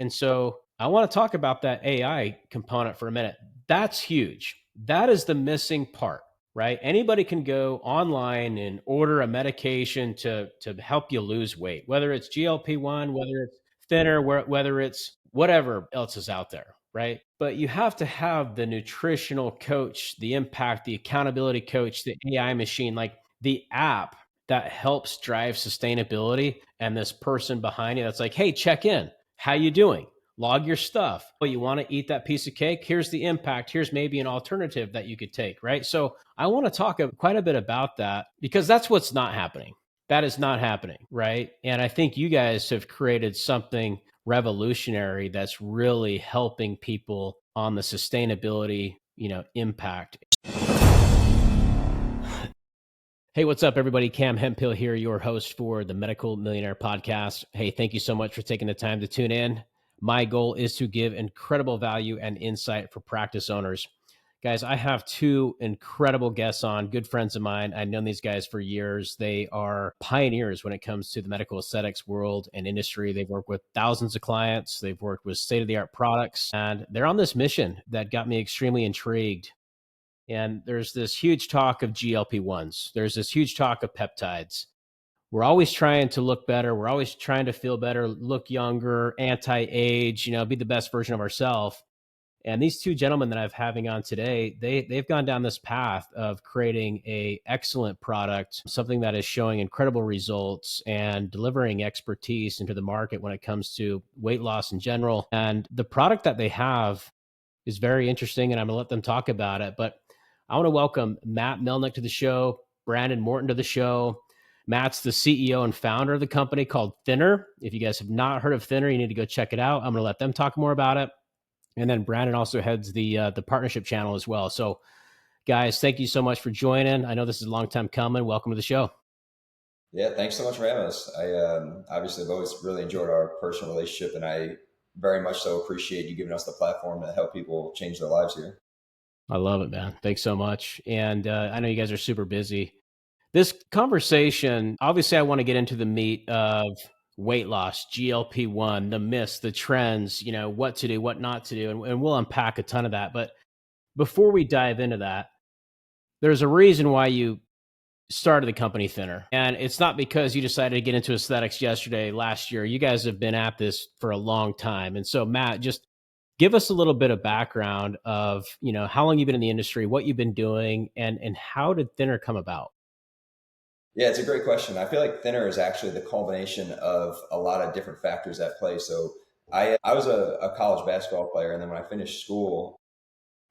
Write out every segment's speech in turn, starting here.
And so I want to talk about that AI component for a minute. That's huge. That is the missing part, right? Anybody can go online and order a medication to help you lose weight, whether it's GLP-1, whether it's thinner, whether it's whatever else is out there, right? But you have to have the nutritional coach, the impact, the accountability coach, the AI machine, like the app that helps drive sustainability, and this person behind you that's like, hey, check in. How you doing? Log your stuff. Oh, you want to eat that piece of cake? Here's the impact. Here's maybe an alternative that you could take, right? So I want to talk quite a bit about that because that's what's not happening. That is not happening, right? And I think you guys have created something revolutionary that's really helping people on the sustainability, impact. Hey, what's up, everybody? Cam Hemphill here, your host for the Medical Millionaire podcast. Hey, thank you so much for taking the time to tune in. My goal is to give incredible value and insight for practice owners. Guys, I have two incredible guests on, good friends of mine. I've known these guys for years. They are pioneers when it comes to the medical aesthetics world and industry. They've worked with thousands of clients. They've worked with state-of-the-art products, and they're on this mission that got me extremely intrigued. And there's this huge talk of GLP-1s. There's this huge talk of peptides. We're always trying to look better. We're always trying to feel better, look younger, anti-age, be the best version of ourselves. And these two gentlemen that I'm having on today, they've gone down this path of creating a excellent product, something that is showing incredible results and delivering expertise into the market when it comes to weight loss in general. And the product that they have is very interesting, and I'm going to let them talk about it. But I want to welcome Matt Melnick to the show, Brandon Morton to the show. Matt's the CEO and founder of the company called Thinnr. If you guys have not heard of Thinnr, you need to go check it out. I'm going to let them talk more about it. And then Brandon also heads the partnership channel as well. So, guys, thank you so much for joining. I know this is a long time coming. Welcome to the show. Yeah, thanks so much for having us. I obviously have always really enjoyed our personal relationship, and I very much so appreciate you giving us the platform to help people change their lives here. I love it, man. Thanks so much. And I know you guys are super busy. This conversation, obviously, I want to get into the meat of weight loss, GLP-1, the myths, the trends, what to do, what not to do. And we'll unpack a ton of that. But before we dive into that, there's a reason why you started the company Thinnr. And it's not because you decided to get into aesthetics last year. You guys have been at this for a long time. And so, Matt, just give us a little bit of background of, how long you've been in the industry, what you've been doing, and how did Thinnr come about? Yeah, it's a great question. I feel like Thinnr is actually the culmination of a lot of different factors at play. So I was a college basketball player, and then when I finished school,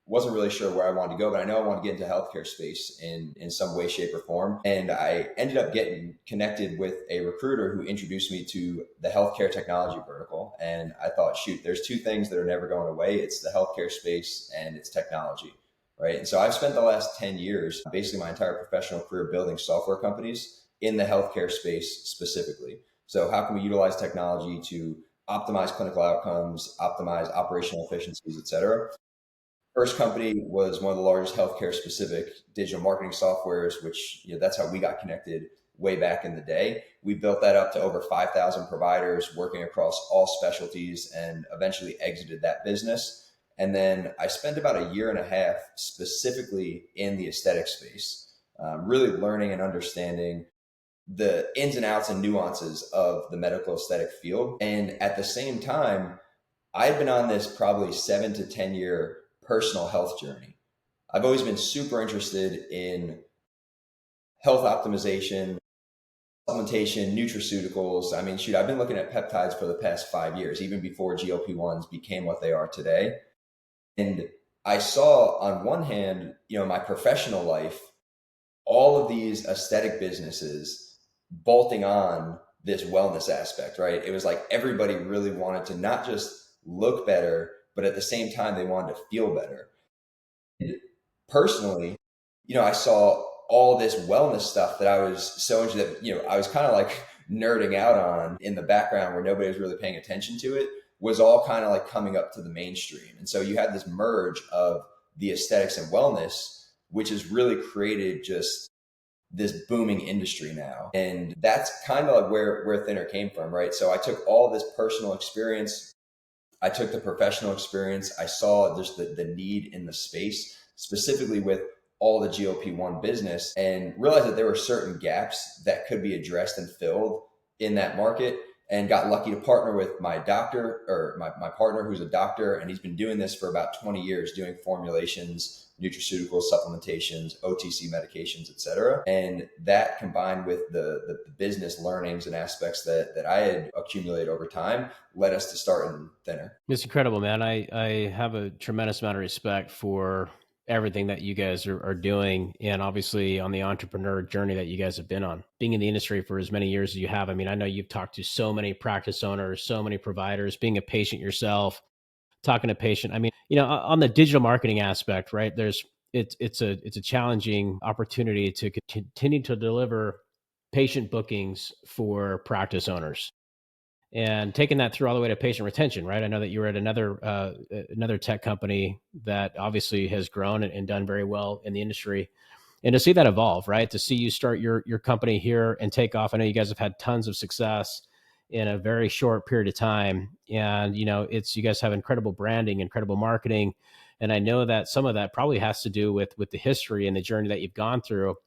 wasn't really sure where I wanted to go, but I know I wanted to get into healthcare space in some way, shape, or form. And I ended up getting connected with a recruiter who introduced me to the healthcare technology vertical. And I thought, shoot, there's two things that are never going away. It's the healthcare space and it's technology, right? And so I've spent the last 10 years, basically my entire professional career, building software companies in the healthcare space specifically. So how can we utilize technology to optimize clinical outcomes, optimize operational efficiencies, et cetera? First company was one of the largest healthcare specific digital marketing softwares, which that's how we got connected way back in the day. We built that up to over 5,000 providers working across all specialties and eventually exited that business. And then I spent about a year and a half specifically in the aesthetic space, really learning and understanding the ins and outs and nuances of the medical aesthetic field. And at the same time, I've been on this probably 7 to 10 year personal health journey. I've always been super interested in health optimization, supplementation, nutraceuticals. I mean, shoot, I've been looking at peptides for the past 5 years, even before GLP-1s became what they are today. And I saw on one hand, my professional life, all of these aesthetic businesses bolting on this wellness aspect, right? It was like everybody really wanted to not just look better, but at the same time, they wanted to feel better. And personally, I saw all this wellness stuff that I was so interested that, I was kind of like nerding out on in the background where nobody was really paying attention to it, was all kind of like coming up to the mainstream. And so you had this merge of the aesthetics and wellness, which has really created just this booming industry now. And that's kind of like where Thinnr came from, right? So I took all this personal experience, I took the professional experience. I saw just the need in the space, specifically with all the GLP-1 business, and realized that there were certain gaps that could be addressed and filled in that market, and got lucky to partner with my doctor, or my partner, who's a doctor, and he's been doing this for about 20 years, doing formulations, nutraceuticals, supplementations, OTC medications, etc. And that, combined with the business learnings and aspects that I had accumulated over time, led us to start in Thinnr. It's incredible, man. I have a tremendous amount of respect for everything that you guys are doing, and obviously on the entrepreneur journey that you guys have been on. Being in the industry for as many years as you have, I mean, I know you've talked to so many practice owners, so many providers, being a patient yourself, talking to patient. I mean, on the digital marketing aspect, right? It's a challenging opportunity to continue to deliver patient bookings for practice owners, and taking that through all the way to patient retention, right? I know that you were at another tech company that obviously has grown and done very well in the industry, and to see that evolve, right? To see you start your company here and take off. I know you guys have had tons of success in a very short period of time, and it's, you guys have incredible branding, incredible marketing, and I know that some of that probably has to do with the history and the journey that you've gone through,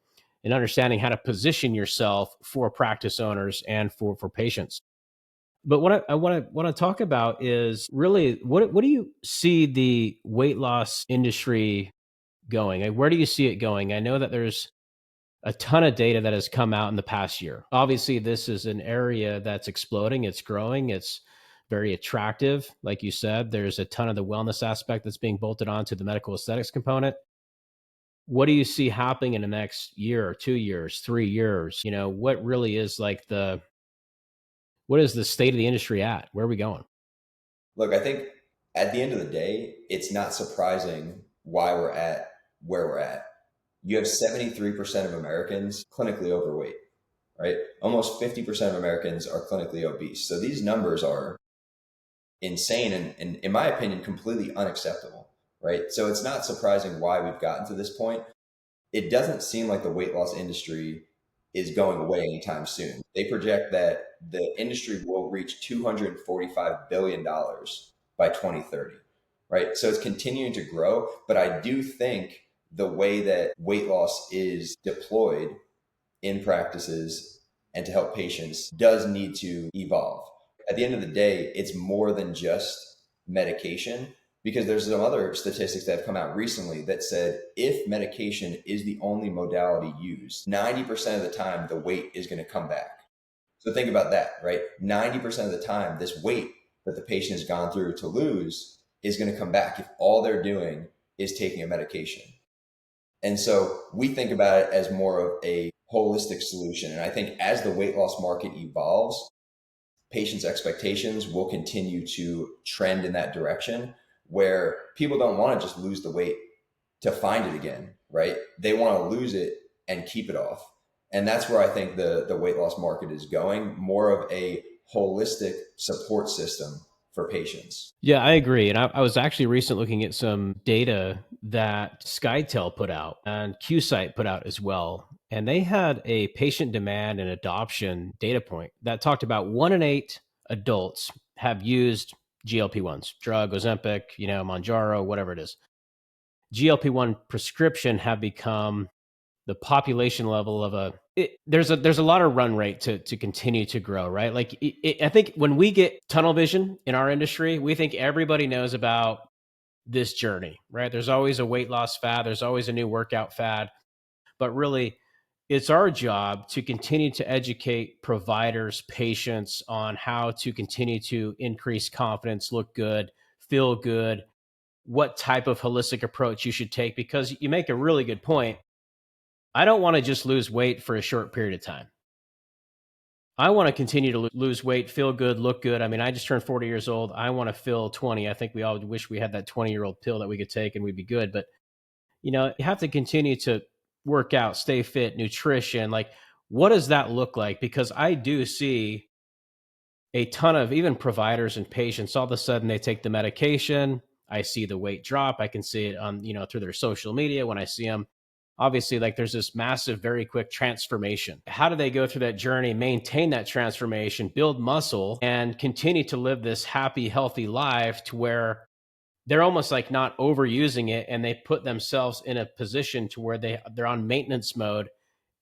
and understanding how to position yourself for practice owners and for patients. But what I want to talk about is really, what do you see the weight loss industry going? Like, where do you see it going? I know that there's a ton of data that has come out in the past year. Obviously, this is an area that's exploding. It's growing. It's very attractive. Like you said, there's a ton of the wellness aspect that's being bolted onto the medical aesthetics component. What do you see happening in the next year or 2 years, 3 years? What really is like what is the state of the industry at? Where are we going? Look, I think at the end of the day, it's not surprising why we're at where we're at. You have 73% of Americans clinically overweight, right? Almost 50% of Americans are clinically obese. So these numbers are insane and in my opinion, completely unacceptable, right? So it's not surprising why we've gotten to this point. It doesn't seem like the weight loss industry is going away anytime soon. They project that the industry will reach $245 billion by 2030, right? So it's continuing to grow, but I do think the way that weight loss is deployed in practices and to help patients does need to evolve. At the end of the day, it's more than just medication, because there's some other statistics that have come out recently that said if medication is the only modality used, 90% of the time the weight is going to come back. So think about that, right? 90% of the time, this weight that the patient has gone through to lose is going to come back if all they're doing is taking a medication. And so we think about it as more of a holistic solution. And I think as the weight loss market evolves, patients' expectations will continue to trend in that direction, where people don't want to just lose the weight to find it again, right? They want to lose it and keep it off. And that's where I think the weight loss market is going, more of a holistic support system for patients. Yeah, I agree. And I was actually recently looking at some data that SkyTel put out and QSight put out as well. And they had a patient demand and adoption data point that talked about 1 in 8 adults have used GLP-1s, drug, Ozempic, Mounjaro, whatever it is. GLP-1 prescription have become the population level of there's a lot of run rate to continue to grow, right? Like I think when we get tunnel vision in our industry, we think everybody knows about this journey, right? There's always a weight loss fad. There's always a new workout fad, but really it's our job to continue to educate providers, patients on how to continue to increase confidence, look good, feel good, what type of holistic approach you should take, because you make a really good point. I don't want to just lose weight for a short period of time. I want to continue to lose weight, feel good, look good. I mean, I just turned 40 years old. I want to feel 20. I think we all wish we had that 20-year-old pill that we could take and we'd be good. But, you have to continue to work out, stay fit, nutrition. Like, what does that look like? Because I do see a ton of even providers and patients, all of a sudden they take the medication. I see the weight drop. I can see it on, through their social media when I see them. obviously, like there's this massive, very quick transformation. How do they go through that journey, maintain that transformation, build muscle, and continue to live this happy, healthy life to where they're almost like not overusing it, and they put themselves in a position to where they're on maintenance mode,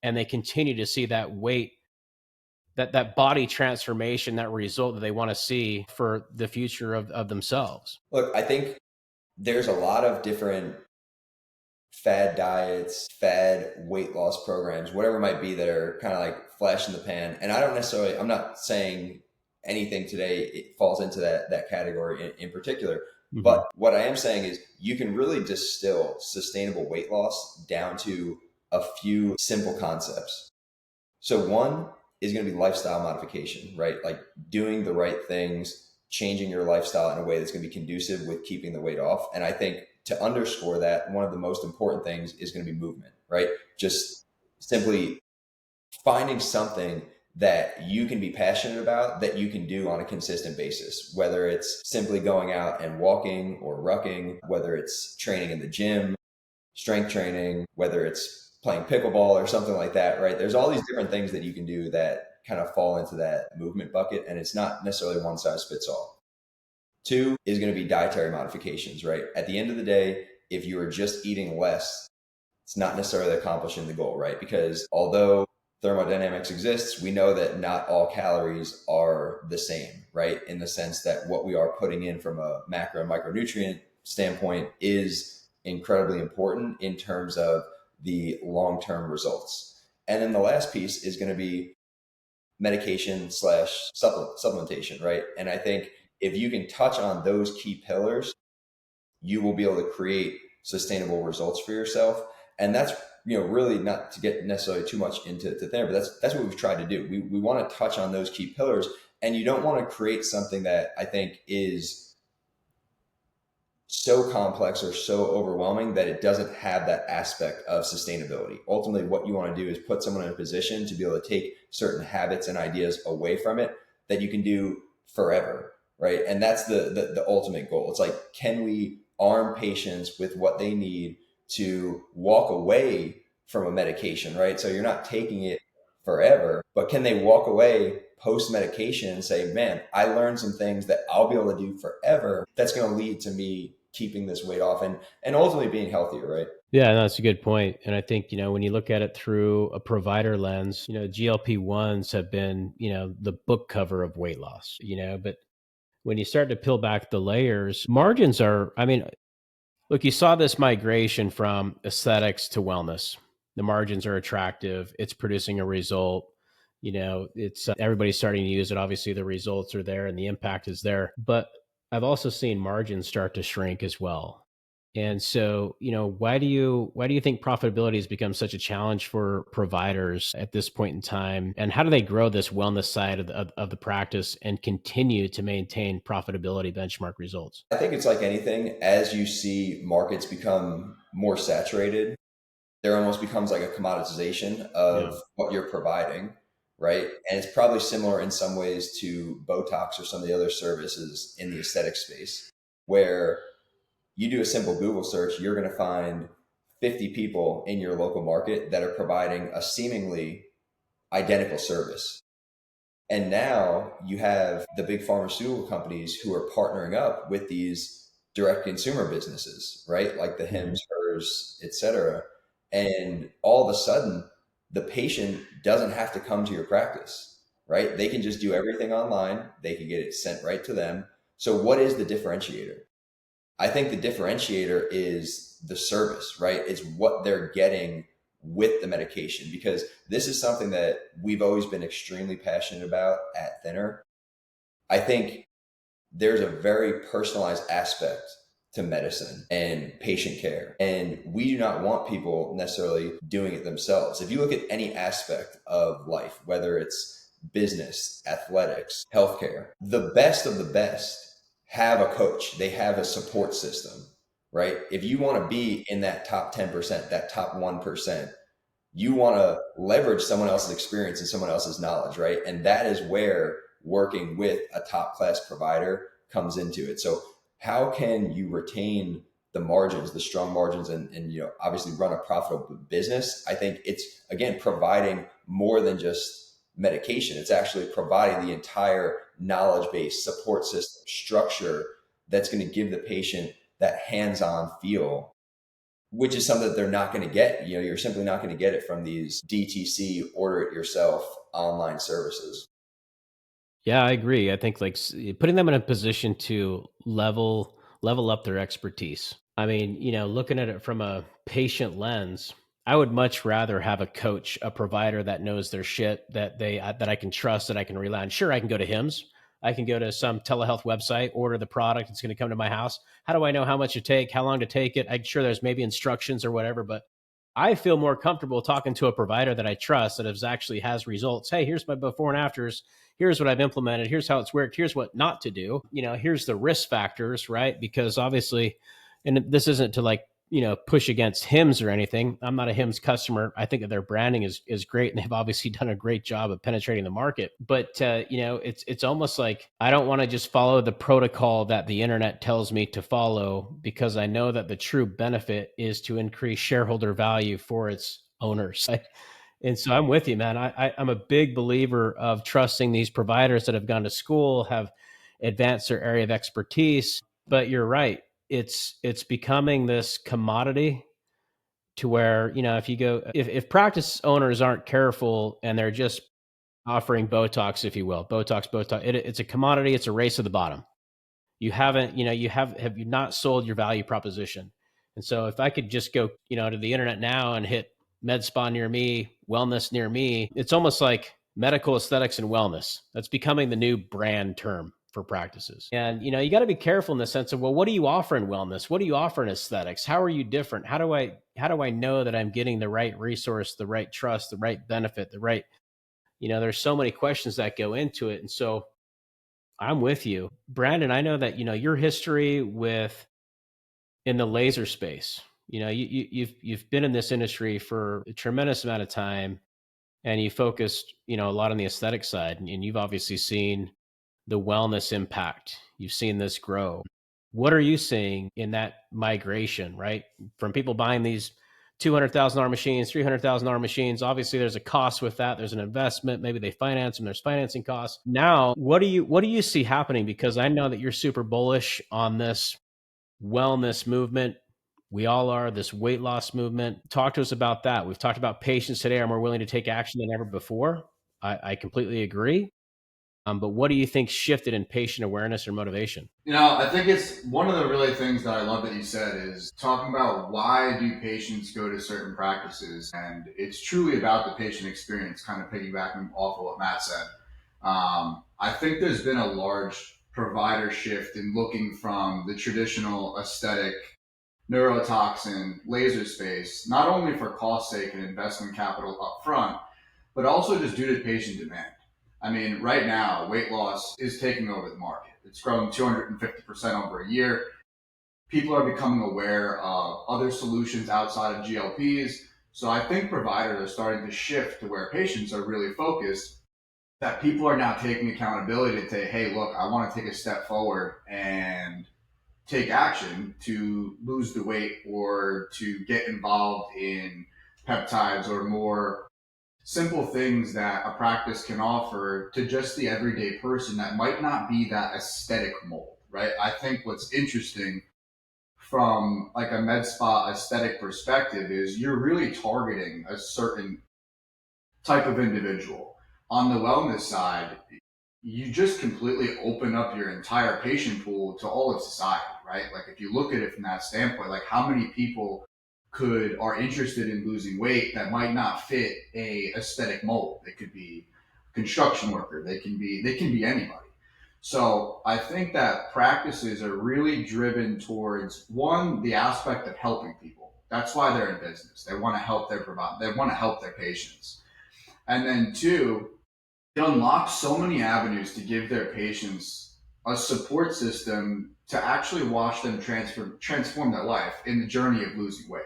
and they continue to see that weight, that body transformation, that result that they want to see for the future of themselves. Look, I think there's a lot of different fad diets, fad weight loss programs, whatever it might be, that are kind of like flash in the pan. And I'm not saying anything today it falls into that category in particular. Mm-hmm. But what I am saying is you can really distill sustainable weight loss down to a few simple concepts. So one is going to be lifestyle modification, right? Like doing the right things, changing your lifestyle in a way that's going to be conducive with keeping the weight off. And I think to underscore that, one of the most important things is going to be movement, right? Just simply finding something that you can be passionate about that you can do on a consistent basis, whether it's simply going out and walking or rucking, whether it's training in the gym, strength training, whether it's playing pickleball or something like that, right? There's all these different things that you can do that kind of fall into that movement bucket, and it's not necessarily one size fits all. Two is going to be dietary modifications, right? At the end of the day, if you are just eating less, it's not necessarily accomplishing the goal, right? Because although thermodynamics exists, we know that not all calories are the same, right? In the sense that what we are putting in from a macro and micronutrient standpoint is incredibly important in terms of the long-term results. And then the last piece is going to be medication slash supplementation, right? And I think if you can touch on those key pillars, you will be able to create sustainable results for yourself. And that's, really not to get necessarily too much into Thinnr, but that's what we've tried to do. We want to touch on those key pillars, and you don't want to create something that I think is so complex or so overwhelming that it doesn't have that aspect of sustainability. Ultimately, what you want to do is put someone in a position to be able to take certain habits and ideas away from it that you can do forever, right? And that's the ultimate goal. It's like, can we arm patients with what they need to walk away from a medication, right? So you're not taking it forever, but can they walk away post medication and say, man, I learned some things that I'll be able to do forever that's going to lead to me keeping this weight off and ultimately being healthier, right? Yeah, no, that's a good point. And I think, when you look at it through a provider lens, GLP-1s have been, the book cover of weight loss, but when you start to peel back the layers, margins are, look, you saw this migration from aesthetics to wellness. The margins are attractive. It's producing a result. It's everybody's starting to use it. Obviously, the results are there and the impact is there. But I've also seen margins start to shrink as well. And so, why do you think profitability has become such a challenge for providers at this point in time? And how do they grow this wellness side of the practice and continue to maintain profitability benchmark results? I think it's like anything, as you see markets become more saturated, there almost becomes like a commoditization of what you're providing, right? And it's probably similar in some ways to Botox or some of the other services in the aesthetic space, where you do a simple Google search, you're going to find 50 people in your local market that are providing a seemingly identical service. And now you have the big pharmaceutical companies who are partnering up with these direct consumer businesses, right? Like the Hims, Hers, et cetera. And all of a sudden, the patient doesn't have to come to your practice, right? They can just do everything online. They can get it sent right to them. So what is the differentiator? I think the differentiator is the service, right? It's what they're getting with the medication, because this is something that we've always been extremely passionate about at Thinnr. I think there's a very personalized aspect to medicine and patient care, and we do not want people necessarily doing it themselves. If you look at any aspect of life, whether it's business, athletics, healthcare, the best of the best have a coach. They have a support system, right? If you want to be in that top 10%, that top 1%, you want to leverage someone else's experience and someone else's knowledge, right? And that is where working with a top class provider comes into it. So how can you retain the margins, the strong margins, and obviously run a profitable business. I think it's, again, providing more than just medication. It's actually providing the entire knowledge base, support system, structure that's going to give the patient that hands-on feel, which is something that they're not going to get. You're simply not going to get it from these DTC, order it yourself online services. Yeah, I agree. I think like putting them in a position to level up their expertise. I mean, looking at it from a patient lens, I would much rather have a coach, a provider that knows their shit, that I can trust, that I can rely on. Sure, I can go to HIMSS. I can go to some telehealth website, order the product. It's going to come to my house. How do I know how much to take, how long to take it? I'm sure there's maybe instructions or whatever, but I feel more comfortable talking to a provider that I trust, that actually has results. Hey, here's my before and afters. Here's what I've implemented. Here's how it's worked. Here's what not to do. Here's the risk factors, right? Because obviously, and this isn't to like, push against HIMSS or anything. I'm not a HIMSS customer. I think that their branding is great, and they've obviously done a great job of penetrating the market. But it's almost like I don't want to just follow the protocol that the internet tells me to follow, because I know that the true benefit is to increase shareholder value for its owners. And so I'm with you, man. I'm a big believer of trusting these providers that have gone to school, have advanced their area of expertise. But you're right. It's becoming this commodity to where, if practice owners aren't careful and they're just offering Botox, if you will, Botox, it's a commodity. It's a race to the bottom. You haven't, have you not sold your value proposition? And so if I could just go, to the internet now and hit med spa near me, wellness near me, it's almost like medical aesthetics and wellness. That's becoming the new brand term for practices. And, you got to be careful in the sense of, well, what do you offer in wellness? What do you offer in aesthetics? How are you different? How do I know that I'm getting the right resource, the right trust, the right benefit, the right, there's so many questions that go into it. And so I'm with you, Brandon. I know that your history with in the laser space. You've been in this industry for a tremendous amount of time, and you focused a lot on the aesthetic side, and you've obviously seen the wellness impact. You've seen this grow. What are you seeing in that migration, right, from people buying these $200,000 machines, $300,000 machines? Obviously, there's a cost with that. There's an investment. Maybe they finance them. There's financing costs. Now, what do you see happening? Because I know that you're super bullish on this wellness movement. We all are. This weight loss movement. Talk to us about that. We've talked about patients today are more willing to take action than ever before. I completely agree. But what do you think shifted in patient awareness or motivation? I think it's one of the really things that I love that you said is talking about why do patients go to certain practices. And it's truly about the patient experience, kind of piggybacking off of what Matt said. I think there's been a large provider shift in looking from the traditional aesthetic, neurotoxin, laser space, not only for cost sake and investment capital up front, but also just due to patient demand. I mean, right now, weight loss is taking over the market. It's grown 250% over a year. People are becoming aware of other solutions outside of GLPs. So I think providers are starting to shift to where patients are really focused, that people are now taking accountability to say, hey, look, I want to take a step forward and take action to lose the weight or to get involved in peptides or more simple things that a practice can offer to just the everyday person that might not be that aesthetic mold, right? I think what's interesting from like a med spa aesthetic perspective is you're really targeting a certain type of individual. On the wellness side, you just completely open up your entire patient pool to all of society, right? Like if you look at it from that standpoint, like how many people are interested in losing weight that might not fit a aesthetic mold. They could be a construction worker, they can be anybody. So I think that practices are really driven towards one, the aspect of helping people. That's why they're in business. They want to help they want to help their patients. And then two, it unlocks so many avenues to give their patients a support system to actually watch them transform their life in the journey of losing weight.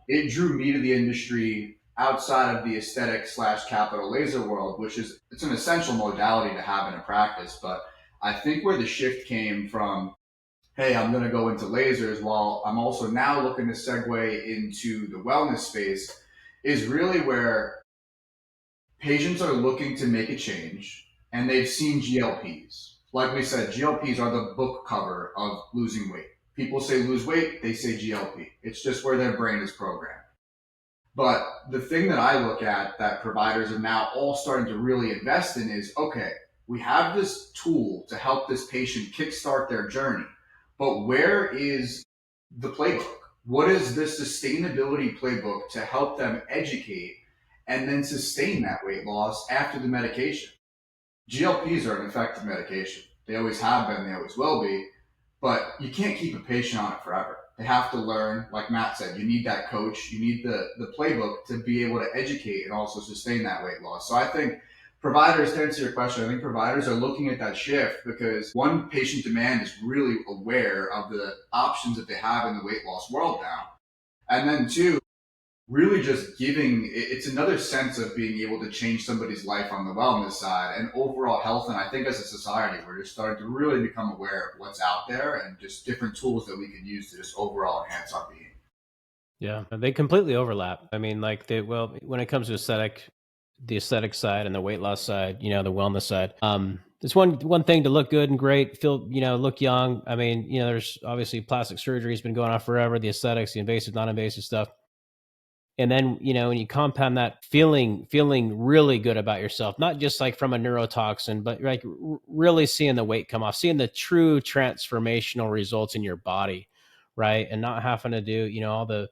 It drew me to the industry outside of the aesthetic / capital laser world, which it's an essential modality to have in a practice. But I think where the shift came from hey, I'm going to go into lasers, while I'm also now looking to segue into the wellness space, is really where patients are looking to make a change and they've seen GLPs. Like we said, GLPs are the book cover of losing weight. People say lose weight, they say GLP. It's just where their brain is programmed. But the thing that I look at that providers are now all starting to really invest in is, okay, we have this tool to help this patient kickstart their journey, but where is the playbook? What is the sustainability playbook to help them educate and then sustain that weight loss after the medication? GLPs are an effective medication. They always have been, they always will be, but you can't keep a patient on it forever. They have to learn, like Matt said, you need that coach, you need the playbook to be able to educate and also sustain that weight loss. So I think providers, to answer your question, I think providers are looking at that shift because one, patient demand is really aware of the options that they have in the weight loss world now. And then two, really just giving, it's another sense of being able to change somebody's life on the wellness side and overall health. And I think as a society, we're just starting to really become aware of what's out there and just different tools that we can use to just overall enhance our being. Yeah, they completely overlap. I mean, like when it comes to the aesthetic side and the weight loss side, the wellness side, it's one thing to look good and great, feel, look young. I mean, there's obviously plastic surgery has been going on forever, the aesthetics, the invasive, non-invasive stuff. And then, when you compound that feeling really good about yourself, not just like from a neurotoxin, but like really seeing the weight come off, seeing the true transformational results in your body, right? And not having to do, all the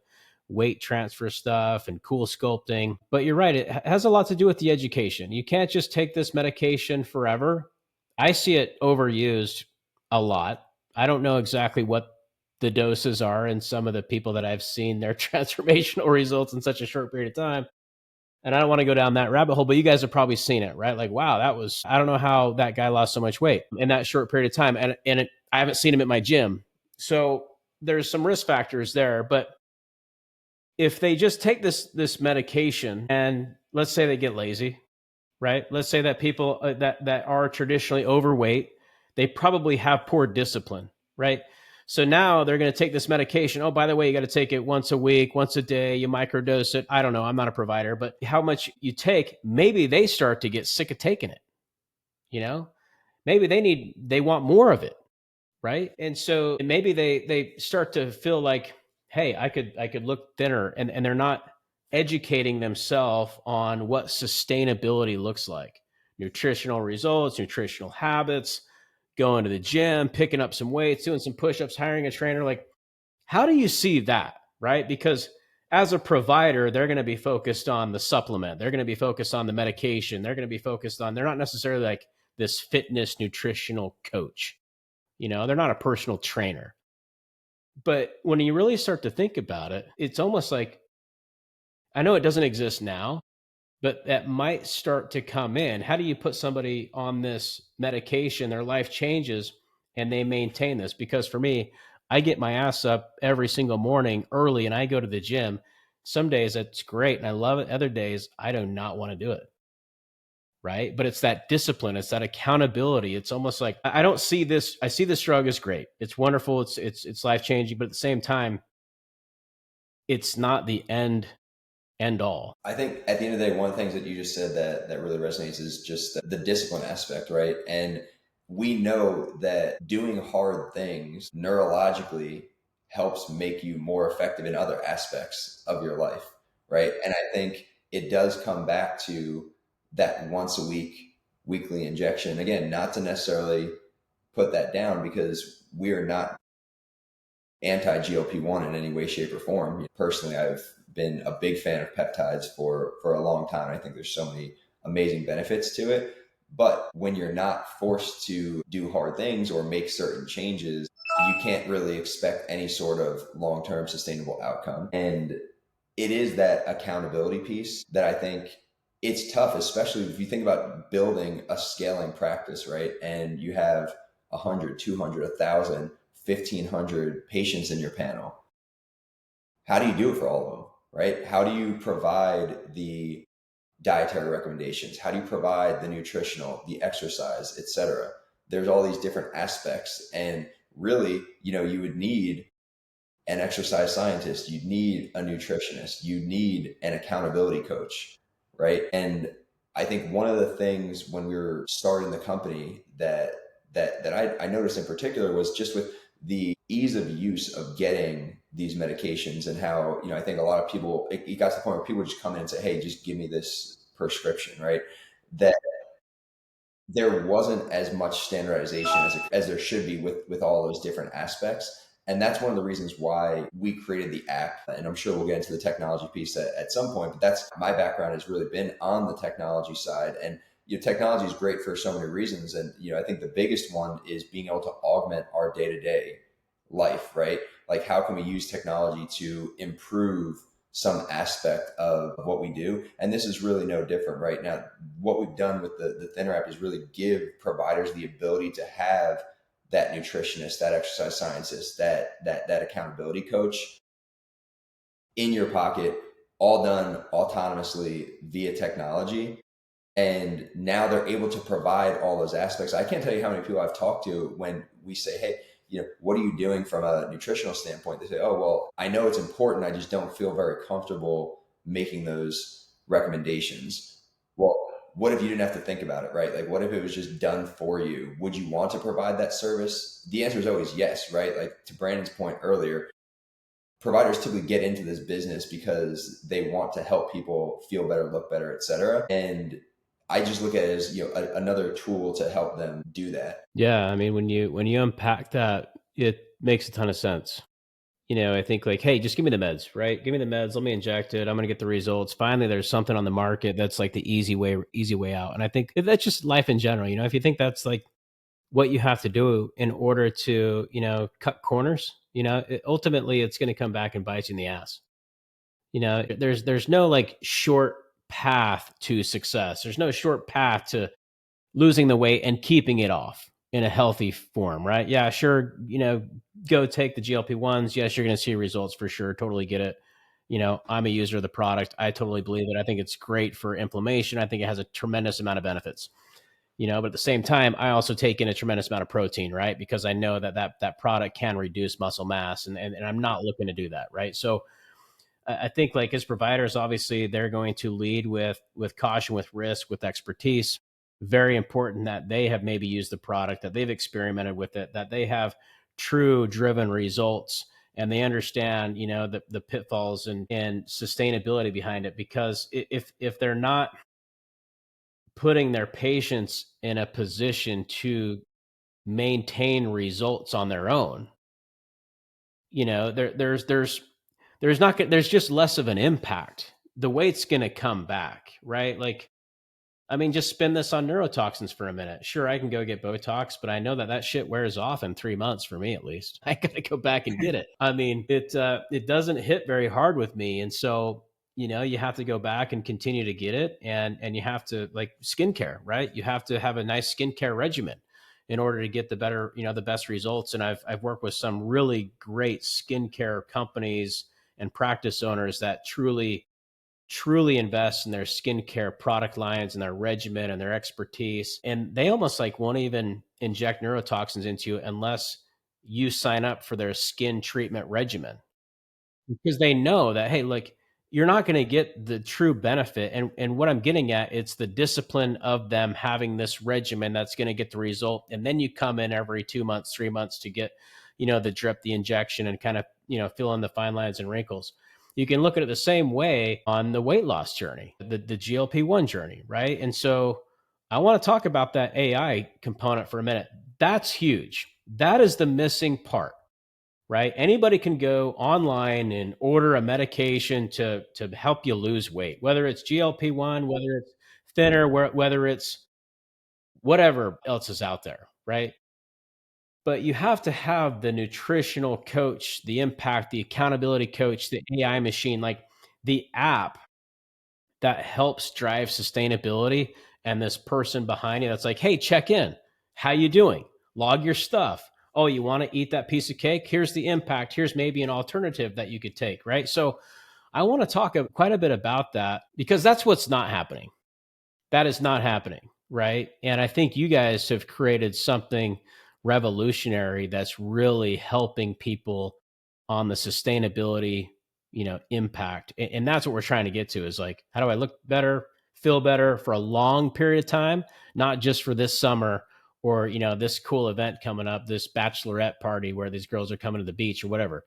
weight transfer stuff and cool sculpting. But you're right, it has a lot to do with the education. You can't just take this medication forever. I see it overused a lot. I don't know exactly what the doses are and some of the people that I've seen their transformational results in such a short period of time. And I don't want to go down that rabbit hole, but you guys have probably seen it, right? Like, wow, I don't know how that guy lost so much weight in that short period of time. And I haven't seen him at my gym. So there's some risk factors there, but if they just take this medication and let's say they get lazy, right? Let's say that people that are traditionally overweight, they probably have poor discipline, right? So now they're going to take this medication. Oh, by the way, you got to take it once a week, once a day. You microdose it. I don't know. I'm not a provider, but how much you take, maybe they start to get sick of taking it. Maybe they want more of it, right? And so maybe they start to feel like, hey, I could look thinner, and they're not educating themselves on what sustainability looks like, nutritional results, nutritional habits, going to the gym, picking up some weights, doing some push-ups, hiring a trainer. Like, how do you see that, right? Because as a provider, they're going to be focused on the supplement. They're going to be focused on the medication. They're going to be focused on, they're not necessarily like this fitness nutritional coach. They're not a personal trainer. But when you really start to think about it, it's almost like, I know it doesn't exist now, but that might start to come in. How do you put somebody on this medication, their life changes, and they maintain this? Because for me, I get my ass up every single morning early and I go to the gym. Some days it's great and I love it. Other days I do not want to do it. Right. But it's that discipline. It's that accountability. It's almost like I don't see this. I see this drug as great. It's wonderful. It's life changing. But at the same time, it's not the end all. I think at the end of the day, one of the things that you just said that really resonates is just the discipline aspect, right? And we know that doing hard things neurologically helps make you more effective in other aspects of your life, right? And I think it does come back to that once a week, weekly injection. Again, not to necessarily put that down because we are not anti-GLP-1 in any way, shape, or form. Personally, I've been a big fan of peptides for a long time. I think there's so many amazing benefits to it. But when you're not forced to do hard things or make certain changes, you can't really expect any sort of long-term sustainable outcome. And it is that accountability piece that I think it's tough, especially if you think about building a scaling practice, right? And you have 100, 200, 1,000, 1,500 patients in your panel. How do you do it for all of them, right? How do you provide the dietary recommendations? How do you provide the nutritional, the exercise, etc.? There's all these different aspects. And really, you would need an exercise scientist, you'd need a nutritionist, you need an accountability coach, right? And I think one of the things when we were starting the company that I noticed in particular was just with the ease of use of getting these medications, and how, I think a lot of people, it got to the point where people would just come in and say, hey, just give me this prescription, right? That there wasn't as much standardization as there should be with all those different aspects. And that's one of the reasons why we created the app. And I'm sure we'll get into the technology piece at some point, but that's my background, has really been on the technology side. And technology is great for so many reasons. And I think the biggest one is being able to augment our day-to-day life, right? Like, how can we use technology to improve some aspect of what we do? And this is really no different right now. What we've done with the Thinnr app is really give providers the ability to have that nutritionist, that exercise scientist, that accountability coach in your pocket, all done autonomously via technology. And now they're able to provide all those aspects. I can't tell you how many people I've talked to when we say, hey, what are you doing from a nutritional standpoint? They say, oh, well, I know it's important, I just don't feel very comfortable making those recommendations. Well, what if you didn't have to think about it, right? Like, what if it was just done for you? Would you want to provide that service? The answer is always yes, right? Like, to Brandon's point earlier, providers typically get into this business because they want to help people feel better, look better, et cetera. And I just look at it as, another tool to help them do that. Yeah, I mean, when you unpack that, it makes a ton of sense. I think like, hey, just give me the meds, right? Give me the meds, let me inject it. I'm going to get the results. Finally, there's something on the market that's like the easy way out. And I think that's just life in general. If you think that's like what you have to do in order to, cut corners, ultimately it's going to come back and bite you in the ass. There's no like short path to success. There's no short path to losing the weight and keeping it off in a healthy form, right? Yeah, sure. Go take the GLP-1s. Yes, you're going to see results for sure. Totally get it. I'm a user of the product. I totally believe it. I think it's great for inflammation. I think it has a tremendous amount of benefits. But at the same time, I also take in a tremendous amount of protein, right? Because I know that product can reduce muscle mass, and I'm not looking to do that, right? So I think like as providers, obviously they're going to lead with caution, with risk, with expertise. Very important that they have maybe used the product, that they've experimented with it, that they have true driven results, and they understand, the pitfalls and sustainability behind it. Because if they're not putting their patients in a position to maintain results on their own, there's just less of an impact. The weight's going to come back, right? Like, I mean, just spin this on neurotoxins for a minute. Sure, I can go get Botox, but I know that shit wears off in 3 months for me, at least. I got to go back and get it. I mean, it doesn't hit very hard with me. And so, you have to go back and continue to get it. And you have to, like, skincare, right? You have to have a nice skincare regimen in order to get the best results. And I've worked with some really great skincare companies and practice owners that truly invest in their skincare product lines and their regimen and their expertise. And they almost like won't even inject neurotoxins into you unless you sign up for their skin treatment regimen, because they know that, hey, look, you're not going to get the true benefit. And what I'm getting at, it's the discipline of them having this regimen that's going to get the result. And then you come in every 2 months, 3 months to get, the drip, the injection, and kind of, fill in the fine lines and wrinkles. You can look at it the same way on the weight loss journey, the GLP-1 journey, right? And so I want to talk about that AI component for a minute. That's huge. That is the missing part, right? Anybody can go online and order a medication to help you lose weight, whether it's GLP-1, whether it's Thinnr, whether it's whatever else is out there, right? But you have to have the nutritional coach, the impact, the accountability coach, the AI machine, like the app that helps drive sustainability, and this person behind you that's like, hey, check in. How you doing? Log your stuff. Oh, you want to eat that piece of cake? Here's the impact. Here's maybe an alternative that you could take, right? So I want to talk quite a bit about that, because that's what's not happening. That is not happening, right? And I think you guys have created something revolutionary that's really helping people on the sustainability, impact. And that's what we're trying to get to, is like, how do I look better, feel better for a long period of time, not just for this summer, or, this cool event coming up, this bachelorette party where these girls are coming to the beach or whatever.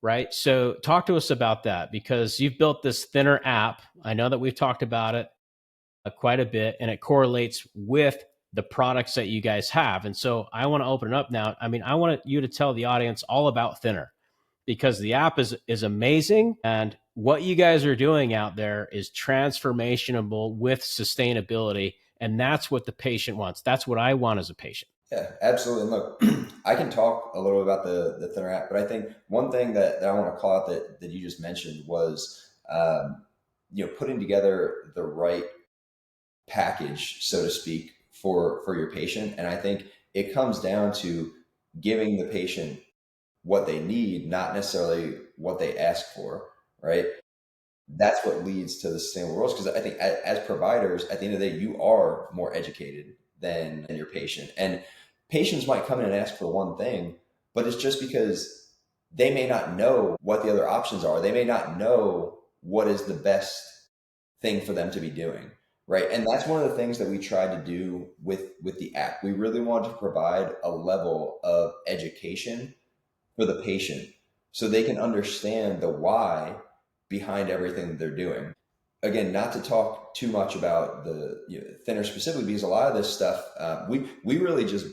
Right. So talk to us about that, because you've built this Thinnr app. I know that we've talked about it quite a bit, and it correlates with the products that you guys have. And so I want to open it up now. I mean, I want you to tell the audience all about Thinnr, because the app is amazing, and what you guys are doing out there is transformational with sustainability, and that's what the patient wants. That's what I want as a patient. Yeah, absolutely. And look, I can talk a little bit about the Thinnr app, but I think one thing that I want to call out that you just mentioned was, putting together the right package, so to speak, for your patient. And I think it comes down to giving the patient what they need, not necessarily what they ask for, right? That's what leads to the sustainable world. Because I think as providers, at the end of the day, you are more educated than your patient. And patients might come in and ask for one thing, but it's just because they may not know what the other options are. They may not know what is the best thing for them to be doing, right? And that's one of the things that we tried to do with the app. We really wanted to provide a level of education for the patient so they can understand the why behind everything that they're doing. Again, not to talk too much about the Thinnr specifically, because a lot of this stuff, we really just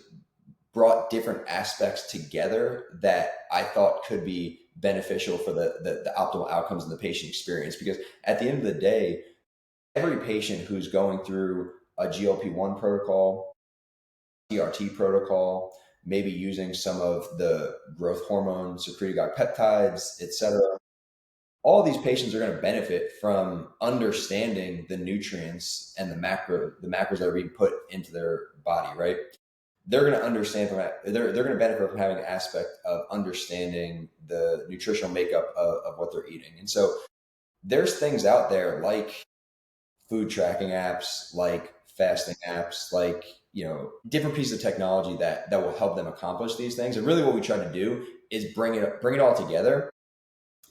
brought different aspects together that I thought could be beneficial for the optimal outcomes in the patient experience. Because at the end of the day, every patient who's going through a GLP-1 protocol, TRT protocol, maybe using some of the growth hormone, secretagogue peptides, etc., all these patients are going to benefit from understanding the nutrients and the macros that are being put into their body, right? They're going to understand from that. They're going to benefit from having an aspect of understanding the nutritional makeup of what they're eating. And so there's things out there like food tracking apps, like fasting apps, like, different pieces of technology that will help them accomplish these things. And really what we try to do is bring it all together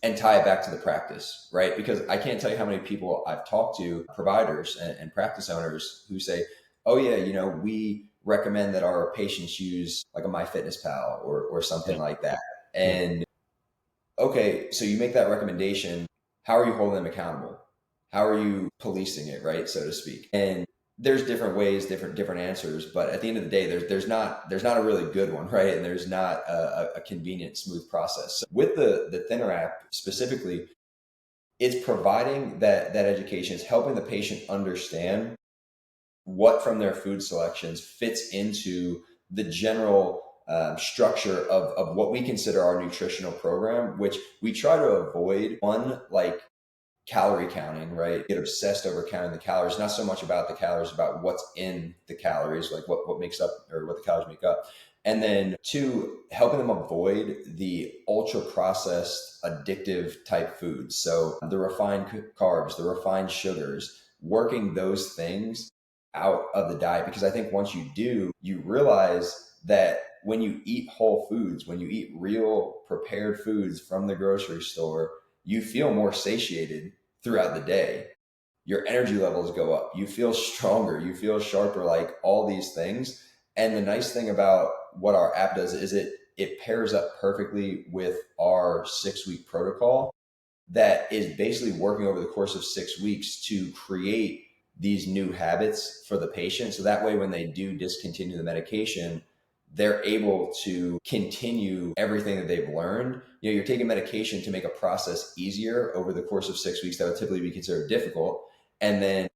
and tie it back to the practice, right? Because I can't tell you how many people I've talked to, providers and practice owners, who say, oh yeah, we recommend that our patients use like a MyFitnessPal or something like that. And okay, so you make that recommendation. How are you holding them accountable? How are you policing it, right, so to speak? And there's different ways, different answers, but at the end of the day, there's not a really good one, right? And there's not a convenient, smooth process. So with the Thinnr app specifically, it's providing that education. It's helping the patient understand what from their food selections fits into the general structure of what we consider our nutritional program, which we try to avoid. One, like calorie counting, right? Get obsessed over counting the calories, not so much about the calories, about what's in the calories, like what makes up, or what the calories make up. And then two, helping them avoid the ultra processed addictive type foods. So the refined carbs, the refined sugars, working those things out of the diet. Because I think once you do, you realize that when you eat whole foods, when you eat real prepared foods from the grocery store, you feel more satiated throughout the day. Your energy levels go up. You feel stronger. You feel sharper, like all these things. And the nice thing about what our app does is it pairs up perfectly with our 6-week protocol that is basically working over the course of 6 weeks to create these new habits for the patient. So that way, when they do discontinue the medication, they're able to continue everything that they've learned. You're taking medication to make a process easier over the course of 6 weeks that would typically be considered difficult. And then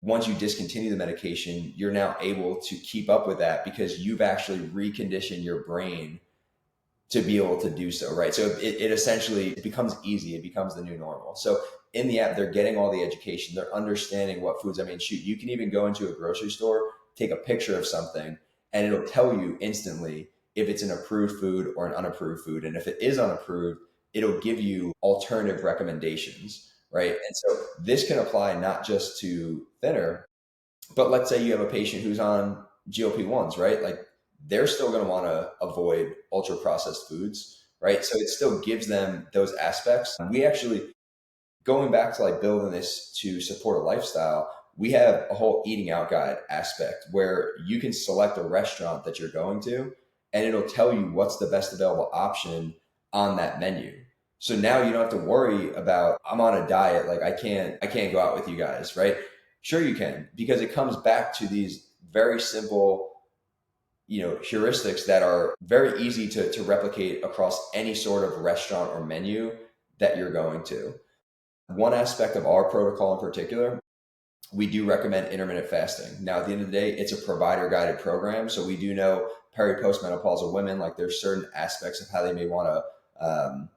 once you discontinue the medication, you're now able to keep up with that because you've actually reconditioned your brain to be able to do so, right? So it essentially becomes easy. It becomes the new normal. So in the app, they're getting all the education. They're understanding what foods. I mean, shoot, you can even go into a grocery store, take a picture of something, and it'll tell you instantly if it's an approved food or an unapproved food. And if it is unapproved, it'll give you alternative recommendations, right? And so this can apply not just to Thinnr, but let's say you have a patient who's on GLP-1s, right? Like they're still going to want to avoid ultra processed foods, right? So it still gives them those aspects. We actually, going back to like building this to support a lifestyle, we have a whole eating out guide aspect where you can select a restaurant that you're going to, and it'll tell you what's the best available option on that menu. So now you don't have to worry about, I'm on a diet, like I can't go out with you guys, right? Sure you can, because it comes back to these very simple, heuristics that are very easy to replicate across any sort of restaurant or menu that you're going to. One aspect of our protocol in particular, we do recommend intermittent fasting. Now, at the end of the day, it's a provider guided program. So we do know postmenopausal women, like there's certain aspects of how they may want to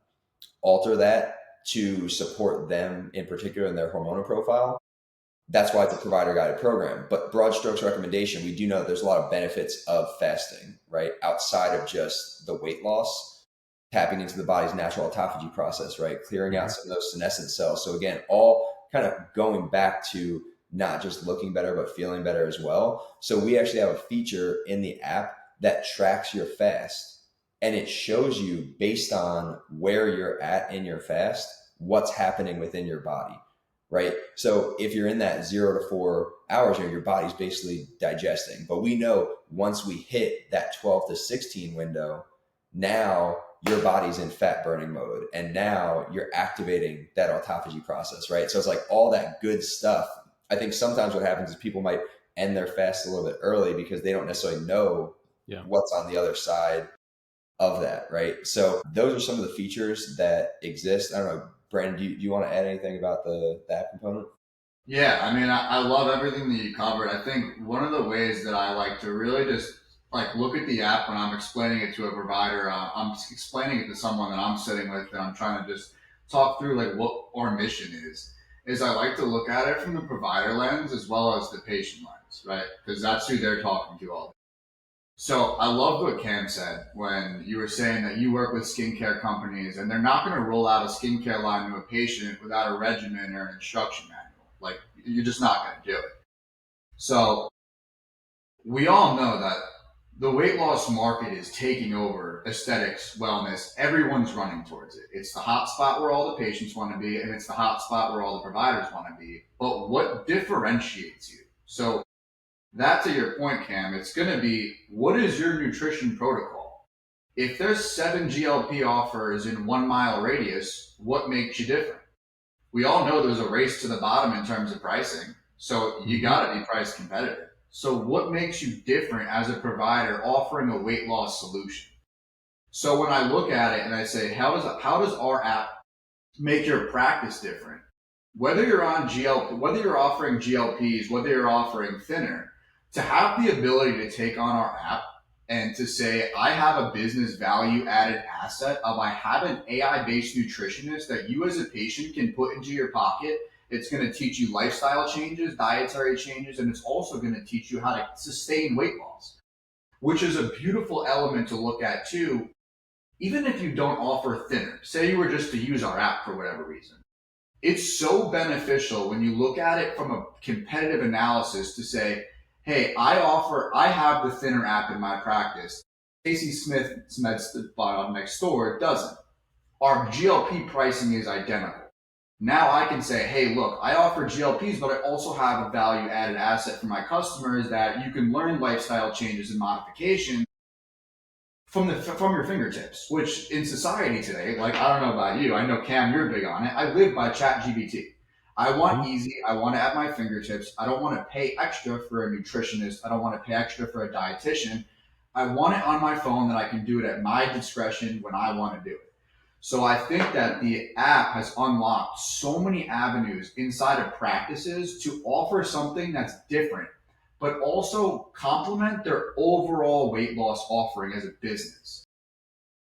alter that to support them in particular in their hormonal profile. That's why it's a provider guided program. But broad strokes recommendation, we do know that there's a lot of benefits of fasting, right? Outside of just the weight loss, tapping into the body's natural autophagy process, right? Clearing out some of those senescent cells. So again, all kind of going back to not just looking better, but feeling better as well. So we actually have a feature in the app that tracks your fast, and it shows you based on where you're at in your fast, what's happening within your body, right? So if you're in that 0 to 4 hours, your body's basically digesting. But we know once we hit that 12 to 16 window, now your body's in fat burning mode, and now you're activating that autophagy process, right? So it's like all that good stuff. I think sometimes what happens is people might end their fast a little bit early because they don't necessarily know what's on the other side of that, right? So those are some of the features that exist. I don't know, Brandon, do you want to add anything about the app component? Yeah, I mean, I love everything that you covered. I think one of the ways that I like to really just like look at the app when I'm explaining it to a provider, I'm explaining it to someone that I'm sitting with, and I'm trying to just talk through like what our mission is I like to look at it from the provider lens as well as the patient lens, right? Because that's who they're talking to all day. So I love what Cam said when you were saying that you work with skincare companies and they're not going to roll out a skincare line to a patient without a regimen or an instruction manual. Like, you're just not going to do it. So we all know that the weight loss market is taking over aesthetics, wellness. Everyone's running towards it. It's the hot spot where all the patients want to be, and it's the hot spot where all the providers want to be. But what differentiates you? So that, to your point, Cam, it's going to be, what is your nutrition protocol? If there's 7 GLP offers in 1 mile radius, what makes you different? We all know there's a race to the bottom in terms of pricing. So you got to be price competitive. So what makes you different as a provider offering a weight loss solution? So when I look at it and I say, how does our app make your practice different? Whether you're on whether you're offering GLPs, whether you're offering Thinnr, to have the ability to take on our app and to say, I have a business value added asset of, I have an AI-based nutritionist that you as a patient can put into your pocket. It's going to teach you lifestyle changes, dietary changes, and it's also going to teach you how to sustain weight loss, which is a beautiful element to look at too. Even if you don't offer Thinnr, say you were just to use our app for whatever reason, it's so beneficial when you look at it from a competitive analysis to say, hey, I have the Thinnr app in my practice. Casey Smith's med spot next door doesn't. Our GLP pricing is identical. Now I can say, hey, look, I offer GLPs, but I also have a value added asset for my customers that you can learn lifestyle changes and modifications from your fingertips, which in society today, like, I don't know about you, I know Cam, you're big on it. I live by ChatGPT. I want easy. I want to at my fingertips. I don't want to pay extra for a nutritionist. I don't want to pay extra for a dietitian. I want it on my phone that I can do it at my discretion when I want to do it. So I think that the app has unlocked so many avenues inside of practices to offer something that's different, but also complement their overall weight loss offering as a business.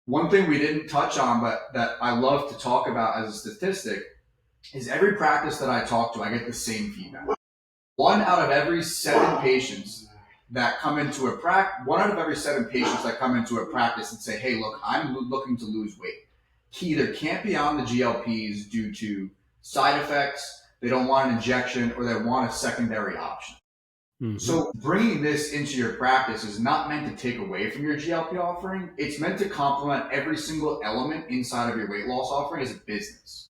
One thing we didn't touch on, but that I love to talk about as a statistic, is every practice that I talk to, I get the same feedback. 1 out of every 7 patients that come into a practice, 1 out of every 7 patients that come into a practice and say, hey, look, I'm looking to lose weight. He either can't be on the GLPs due to side effects, they don't want an injection, or they want a secondary option. Mm-hmm. So bringing this into your practice is not meant to take away from your GLP offering. It's meant to complement every single element inside of your weight loss offering as a business.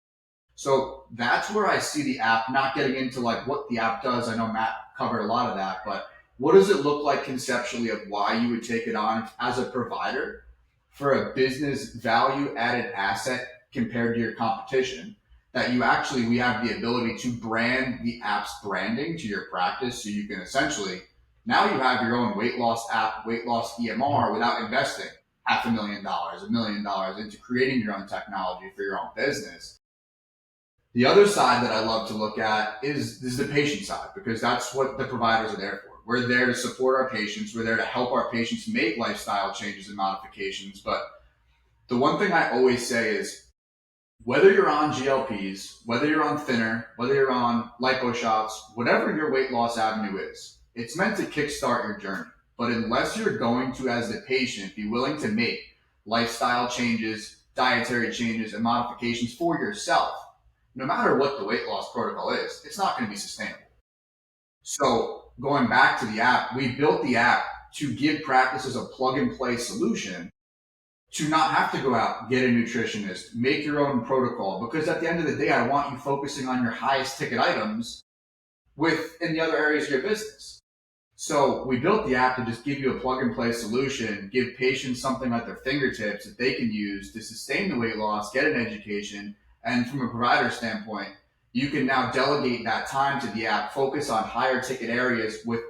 So that's where I see the app, not getting into like what the app does. I know Matt covered a lot of that, but what does it look like conceptually of why you would take it on as a provider for a business value added asset compared to your competition? That we have the ability to brand the app's branding to your practice. So you can essentially, now you have your own weight loss app, weight loss EMR without investing $500,000, $1 million into creating your own technology for your own business. The other side that I love to look at is the patient side, because that's what the providers are there for. We're there to support our patients. We're there to help our patients make lifestyle changes and modifications. But the one thing I always say is, whether you're on GLPs, whether you're on Thinnr, whether you're on lipo shots, whatever your weight loss avenue is, it's meant to kickstart your journey. But unless you're going to, as the patient, be willing to make lifestyle changes, dietary changes, and modifications for yourself, no matter what the weight loss protocol is, it's not going to be sustainable. So going back to the app, we built the app to give practices a plug and play solution to not have to go out, get a nutritionist, make your own protocol. Because at the end of the day, I want you focusing on your highest ticket items in the other areas of your business. So we built the app to just give you a plug and play solution, give patients something at their fingertips that they can use to sustain the weight loss, get an education. And from a provider standpoint, you can now delegate that time to the app, focus on higher ticket areas with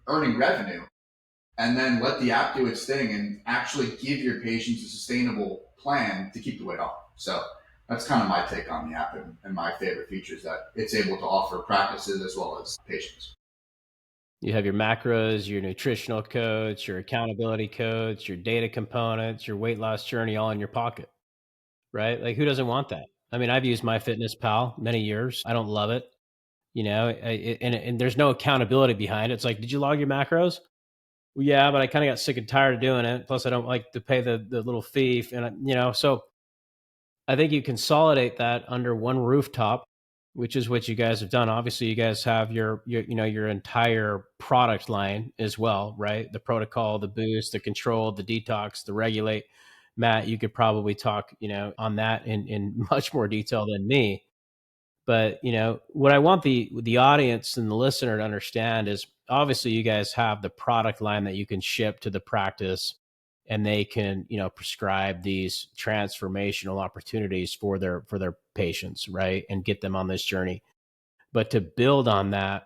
earning revenue, and then let the app do its thing and actually give your patients a sustainable plan to keep the weight off. So that's kind of my take on the app and my favorite features that it's able to offer practices as well as patients. You have your macros, your nutritional codes, your accountability codes, your data components, your weight loss journey all in your pocket, right? Like, who doesn't want that? I mean, I've used MyFitnessPal many years. I don't love it, and there's no accountability behind it. It's like, did you log your macros? Well, yeah, but I kind of got sick and tired of doing it. Plus, I don't like to pay the little fee, and so I think you consolidate that under one rooftop, which is what you guys have done. Obviously, you guys have your entire product line as well, right? The protocol, the boost, the control, the detox, the regulate. Matt, you could probably talk, on that in much more detail than me. But, what I want the audience and the listener to understand is, obviously you guys have the product line that you can ship to the practice, and they can, prescribe these transformational opportunities for their patients, right? And get them on this journey. But to build on that,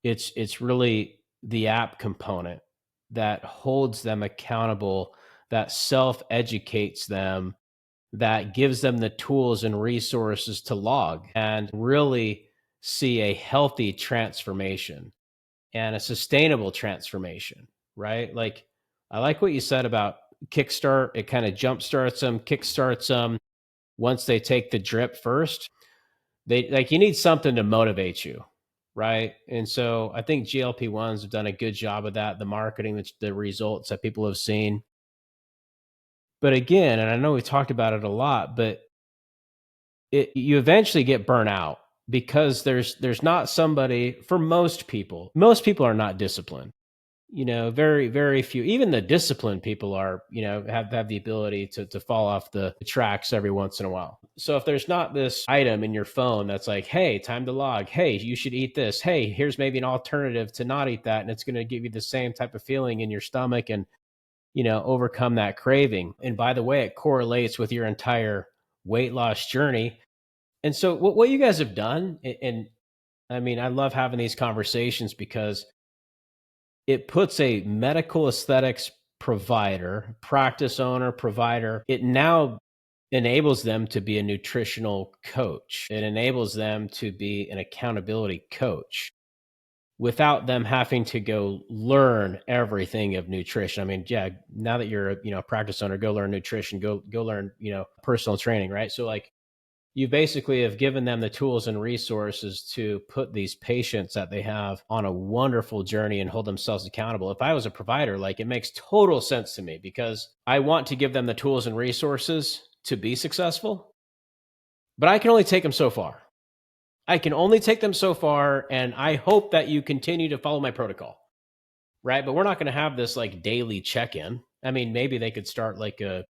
it's really the app component that holds them accountable, that self-educates them, that gives them the tools and resources to log and really see a healthy transformation and a sustainable transformation, right? Like, I like what you said about Kickstart. It kind of jumpstarts them, kickstarts them once they take the drip first. You need something to motivate you, right? And so I think GLP-1s have done a good job of that, the marketing, the results that people have seen. But again, and I know we talked about it a lot, but you eventually get burnt out, because there's not somebody, for most people. Most people are not disciplined. Very, very few. Even the disciplined people are, have the ability to fall off the tracks every once in a while. So if there's not this item in your phone that's like, hey, time to log. Hey, you should eat this. Hey, here's maybe an alternative to not eat that. And it's going to give you the same type of feeling in your stomach and, overcome that craving. And by the way, it correlates with your entire weight loss journey. And so what you guys have done, and I mean, I love having these conversations because it puts a medical aesthetics provider, practice owner, provider, it now enables them to be a nutritional coach. It enables them to be an accountability coach without them having to go learn everything of nutrition. I mean, yeah, now that you're a practice owner, go learn nutrition, go learn, personal training, right? So like, you basically have given them the tools and resources to put these patients that they have on a wonderful journey and hold themselves accountable. If I was a provider, like, it makes total sense to me, because I want to give them the tools and resources to be successful, but I can only take them so far. I can only take them so far, and I hope that you continue to follow my protocol. Right. But we're not going to have this like daily check-in. I mean, maybe they could start like an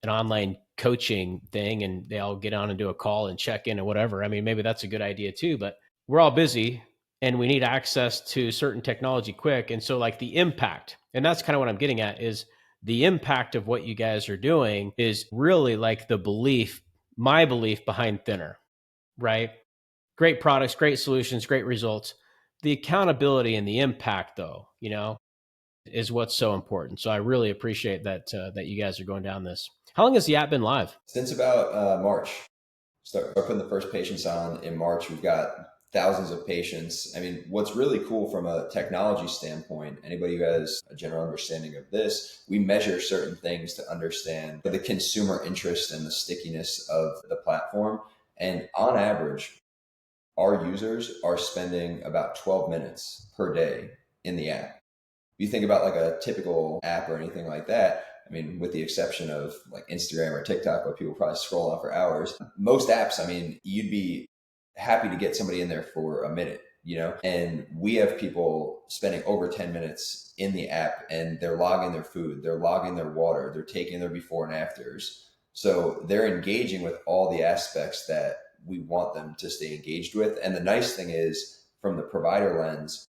online coaching thing and they all get on and do a call and check in or whatever. I mean, maybe that's a good idea too, but we're all busy and we need access to certain technology quick. And so like the impact, and that's kind of what I'm getting at, is the impact of what you guys are doing is really like the belief, my belief behind Thinnr, right? Great products, great solutions, great results. The accountability and the impact though, is what's so important. So I really appreciate that you guys are going down this. How long has the app been live? Since about March. Start putting the first patients on in March. We've got thousands of patients. I mean, what's really cool from a technology standpoint, anybody who has a general understanding of this, we measure certain things to understand the consumer interest and the stickiness of the platform. And on average, our users are spending about 12 minutes per day in the app. If you think about like a typical app or anything like that, I mean, with the exception of like Instagram or TikTok, where people probably scroll on for hours, most apps, I mean, you'd be happy to get somebody in there for a minute, and we have people spending over 10 minutes in the app and they're logging their food, they're logging their water, they're taking their before and afters. So they're engaging with all the aspects that we want them to stay engaged with. And the nice thing is, from the provider lens,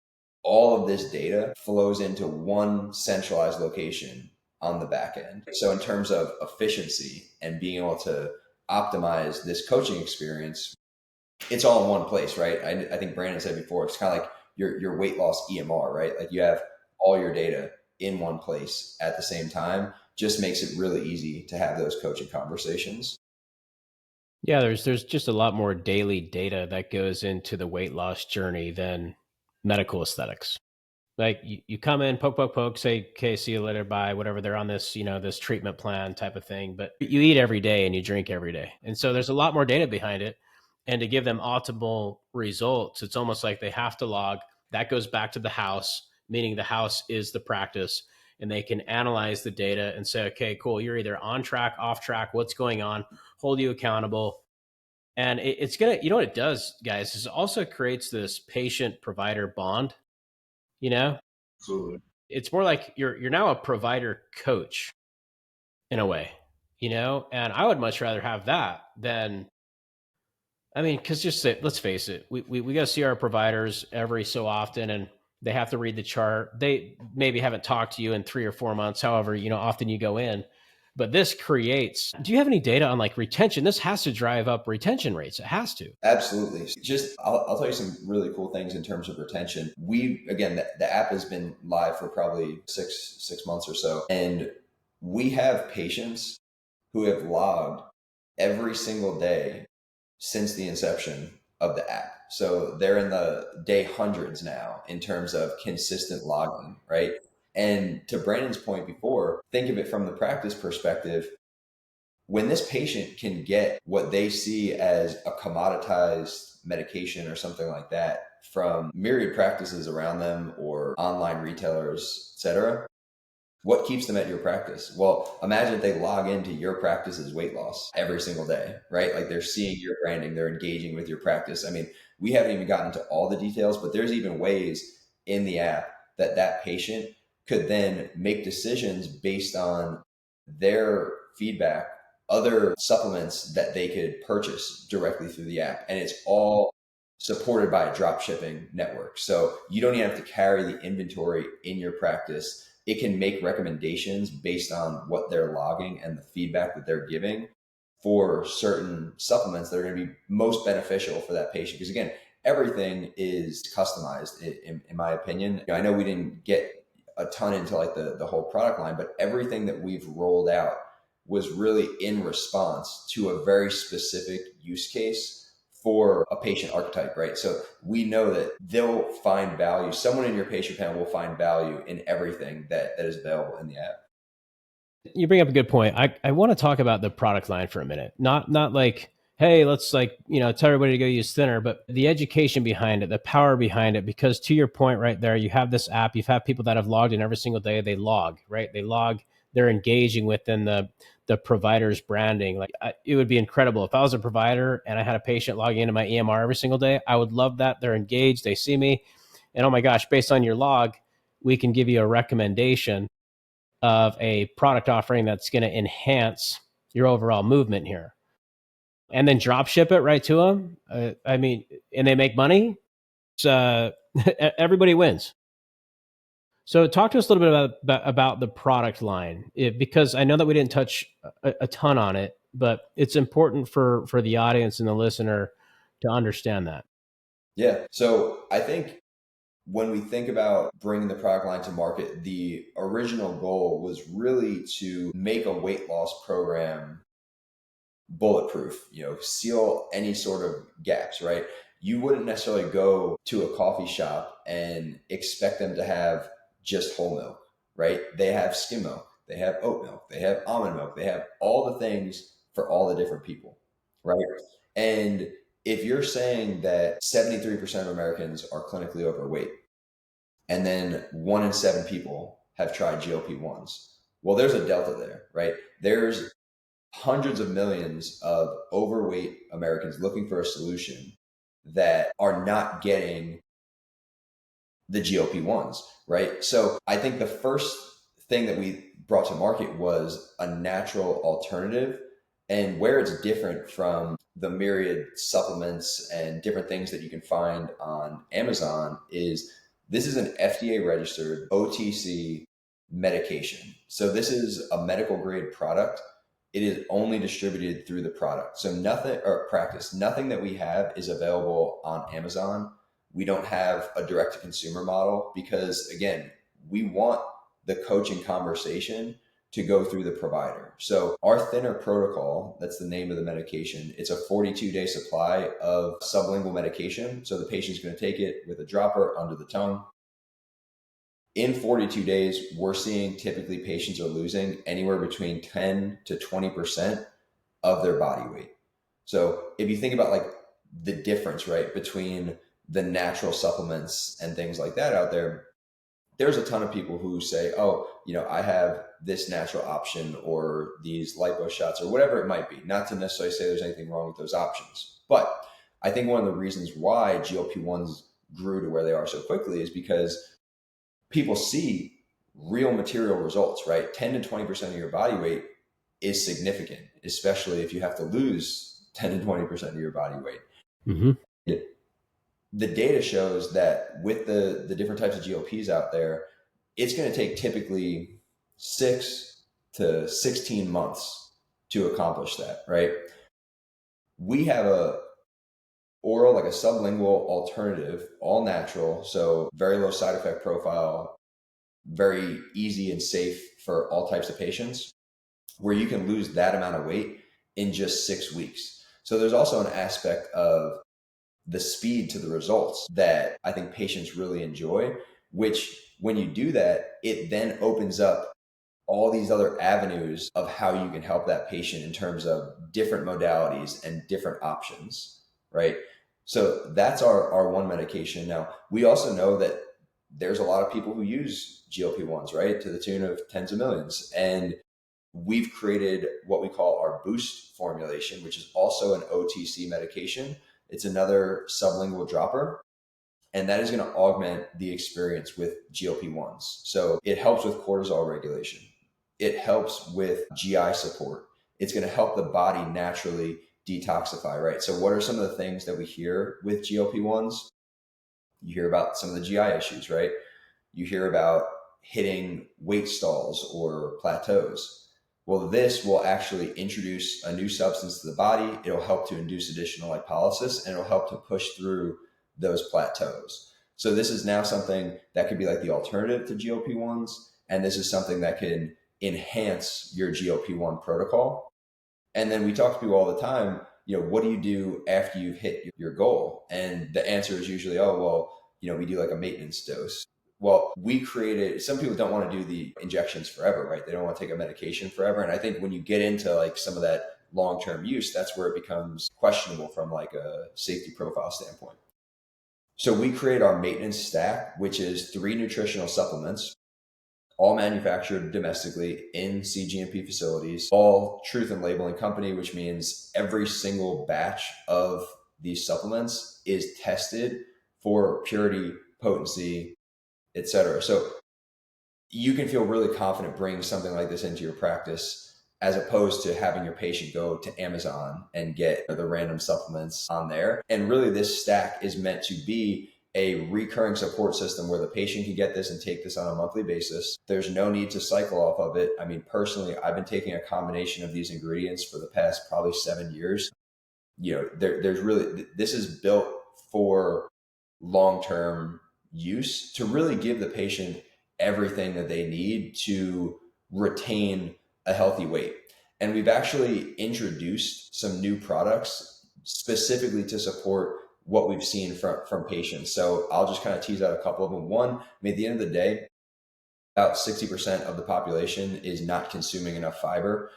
all of this data flows into one centralized location on the back end. So in terms of efficiency and being able to optimize this coaching experience, it's all in one place, right? I think Brandon said before, it's kind of like your weight loss EMR, right? Like you have all your data in one place at the same time, just makes it really easy to have those coaching conversations. Yeah, there's just a lot more daily data that goes into the weight loss journey than medical aesthetics. Like you come in, poke, say, okay, see you later, bye, whatever. They're on this, this treatment plan type of thing, but you eat every day and you drink every day. And so there's a lot more data behind it. And to give them optimal results, it's almost like they have to log. That goes back to the house, meaning the house is the practice, and they can analyze the data and say, okay, cool, you're either on track, off track, what's going on, hold you accountable. And it's going to, what it does, guys, is it also creates this patient provider bond. Absolutely. It's more like you're now a provider coach in a way, and I would much rather have that than, I mean, because let's face it, we got to see our providers every so often, and they have to read the chart. They maybe haven't talked to you in 3 or 4 months, however, often you go in. But this creates, do you have any data on like retention? This has to drive up retention rates. It has to. Absolutely. I'll tell you some really cool things in terms of retention. Again, the app has been live for probably six months or so. And we have patients who have logged every single day since the inception of the app. So they're in the day hundreds now in terms of consistent logging, right? And to Brandon's point before, think of it from the practice perspective. When this patient can get what they see as a commoditized medication or something like that from myriad practices around them or online retailers, etc., what keeps them at your practice? Well, imagine if they log into your practice's weight loss every single day, right? Like they're seeing your branding, they're engaging with your practice. I mean, we haven't even gotten into all the details, but there's even ways in the app that patient could then make decisions based on their feedback, other supplements that they could purchase directly through the app. And it's all supported by a drop shipping network. So you don't even have to carry the inventory in your practice. It can make recommendations based on what they're logging and the feedback that they're giving for certain supplements that are going to be most beneficial for that patient. Because again, everything is customized in my opinion. I know we didn't get a ton into like the whole product line, but everything that we've rolled out was really in response to a very specific use case for a patient archetype, right? So we know that they'll find value. Someone in your patient panel will find value in everything that is available in the app. You bring up a good point. I want to talk about the product line for a minute. Not like, hey, let's tell everybody to go use Thinnr, but the education behind it, the power behind it, because to your point right there, you have this app, you've had people that have logged in every single day, they log, right? They log, they're engaging within the the provider's branding. It would be incredible if I was a provider and I had a patient logging into my EMR every single day. I would love that. They're engaged, they see me, and oh my gosh, based on your log, we can give you a recommendation of a product offering that's going to enhance your overall movement here, and then drop ship it right to them. And they make money. So everybody wins. So talk to us a little bit about the product line, because I know that we didn't touch a ton on it, but it's important for the audience and the listener to understand that. Yeah. So I think when we think about bringing the product line to market, the original goal was really to make a weight loss program bulletproof, seal any sort of gaps, right? You wouldn't necessarily go to a coffee shop and expect them to have just whole milk, right? They have skim milk, they have oat milk, they have almond milk, they have all the things for all the different people, right? And if you're saying that 73% of Americans are clinically overweight, and then 1 in 7 people have tried GLP-1s, well, there's a delta there, right? There's hundreds of millions of overweight Americans looking for a solution that are not getting the GLP-1s, right? So I think the first thing that we brought to market was a natural alternative, and where it's different from the myriad supplements and different things that you can find on Amazon is this is an FDA registered OTC medication. So this is a medical grade product. It is only distributed through the product. So nothing that we have is available on Amazon. We don't have a direct to consumer model because, again, we want the coaching conversation to go through the provider. So our Thinnr protocol, that's the name of the medication, it's a 42-day supply of sublingual medication. So the patient's going to take it with a dropper under the tongue. In 42 days, we're seeing typically patients are losing anywhere between 10 to 20% of their body weight. So if you think about like the difference, right, between the natural supplements and things like that out there, there's a ton of people who say, oh, I have this natural option or these lipo shots or whatever it might be. Not to necessarily say there's anything wrong with those options. But I think one of the reasons why GLP-1s grew to where they are so quickly is because people see real material results, right? 10 to 20% of your body weight is significant, especially if you have to lose 10 to 20% of your body weight. Mm-hmm. The data shows that with the different types of GLPs out there, it's going to take typically 6 to 16 months to accomplish that, right? We have a oral, like a sublingual alternative, all natural, so very low side effect profile, very easy and safe for all types of patients, where you can lose that amount of weight in just 6 weeks. So there's also an aspect of the speed to the results that I think patients really enjoy, which when you do that, it then opens up all these other avenues of how you can help that patient in terms of different modalities and different options, right? So that's our one medication. Now, we also know that there's a lot of people who use GLP-1s, right, to the tune of tens of millions. And we've created what we call our Boost formulation, which is also an OTC medication. It's another sublingual dropper, and that is going to augment the experience with GLP-1s. So it helps with cortisol regulation. It helps with GI support. It's going to help the body naturally detoxify, right? So what are some of the things that we hear with GLP-1s? You hear about some of the GI issues, right? You hear about hitting weight stalls or plateaus. Well, this will actually introduce a new substance to the body. It'll help to induce additional lipolysis, and it'll help to push through those plateaus. So this is now something that could be like the alternative to GLP-1s. And this is something that can enhance your GLP-1 protocol. And then we talk to people all the time, what do you do after you've hit your goal? And the answer is usually, oh, well, we do like a maintenance dose. Well, we created, some people don't want to do the injections forever, right? They don't want to take a medication forever. And I think when you get into like some of that long-term use, that's where it becomes questionable from like a safety profile standpoint. So we create our maintenance stack, which is 3 nutritional supplements, all manufactured domestically in CGMP facilities, all truth in labeling company, which means every single batch of these supplements is tested for purity, potency, etc. So you can feel really confident bringing something like this into your practice, as opposed to having your patient go to Amazon and get the random supplements on there. And really, this stack is meant to be a recurring support system where the patient can get this and take this on a monthly basis. There's no need to cycle off of it. I mean, personally, I've been taking a combination of these ingredients for the past probably 7 years. There's really, this is built for long-term use to really give the patient everything that they need to retain a healthy weight. And we've actually introduced some new products specifically to support what we've seen from patients. So I'll just kind of tease out a couple of them. One, I mean, at the end of the day, about 60% of the population is not consuming enough fiber.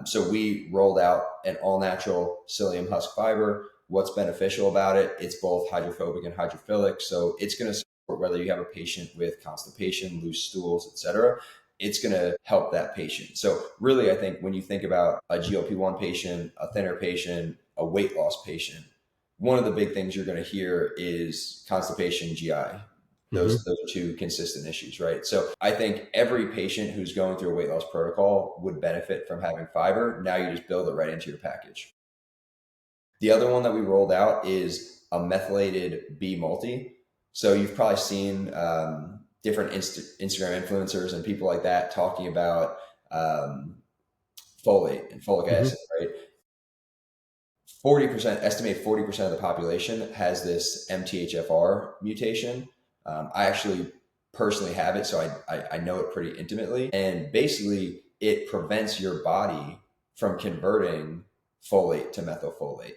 So we rolled out an all-natural psyllium husk fiber. What's beneficial about it? It's both hydrophobic and hydrophilic. So it's going to support whether you have a patient with constipation, loose stools, etc. It's going to help that patient. So really, I think when you think about a GLP-1 patient, a Thinnr patient, a weight loss patient, one of the big things you're going to hear is constipation, GI. Those are two consistent issues, right? So I think every patient who's going through a weight loss protocol would benefit from having fiber. Now you just build it right into your package. The other one that we rolled out is a methylated B multi. So you've probably seen different Instagram influencers and people like that talking about folate and folic acid, right? 40%, estimate 40% of the population has this MTHFR mutation. I actually personally have it, so I know it pretty intimately. And basically, it prevents your body from converting folate to methylfolate.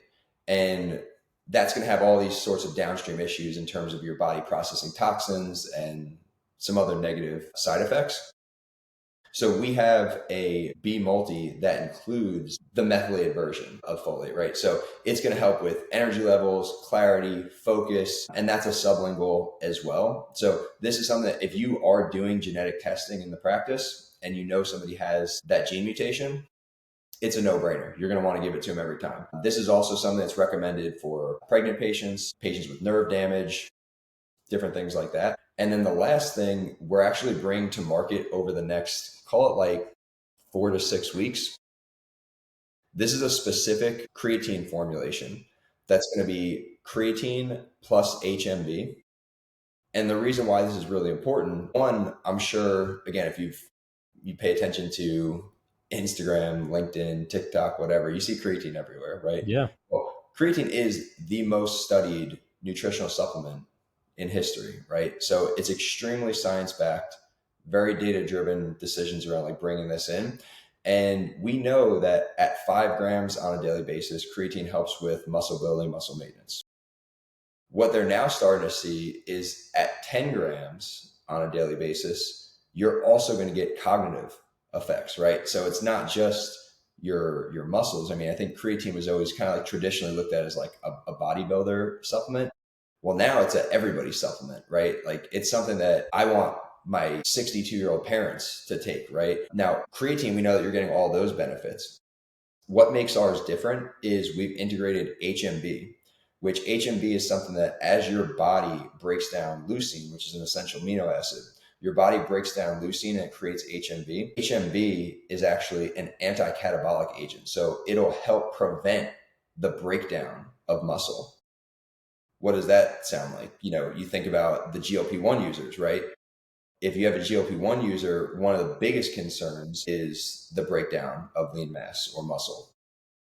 And that's going to have all these sorts of downstream issues in terms of your body processing toxins and some other negative side effects. So we have a B multi that includes the methylated version of folate, right? So it's going to help with energy levels, clarity, focus, and that's a sublingual as well. So this is something that if you are doing genetic testing in the practice and you know somebody has that gene mutation, it's a no-brainer. You're going to want to give it to them every time. This is also something that's recommended for pregnant patients, patients with nerve damage, different things like that. And then the last thing we're actually bringing to market over the next, call it like 4 to 6 weeks. This is a specific creatine formulation that's going to be creatine plus HMB. And the reason why this is really important, one, I'm sure, again, if you pay attention to Instagram, LinkedIn, TikTok, whatever, you see creatine everywhere, right? Yeah. Well, creatine is the most studied nutritional supplement in history, right? So it's extremely science-backed, very data-driven decisions around like bringing this in. And we know that at 5 grams on a daily basis, creatine helps with muscle building, muscle maintenance. What they're now starting to see is at 10 grams on a daily basis, you're also going to get cognitive effects, right? So it's not just your muscles. I mean, I think creatine was always kind of like traditionally looked at as like a bodybuilder supplement. Well, now it's an everybody supplement, right? Like it's something that I want my 62-year-old parents to take, right? Now, creatine, we know that you're getting all those benefits. What makes ours different is we've integrated HMB, which HMB is something that as your body breaks down leucine, which is an essential amino acid, your body breaks down leucine and it creates HMB. HMB is actually an anti-catabolic agent. So it'll help prevent the breakdown of muscle. What does that sound like? You think about the GLP-1 users, right? If you have a GLP-1 user, one of the biggest concerns is the breakdown of lean mass or muscle.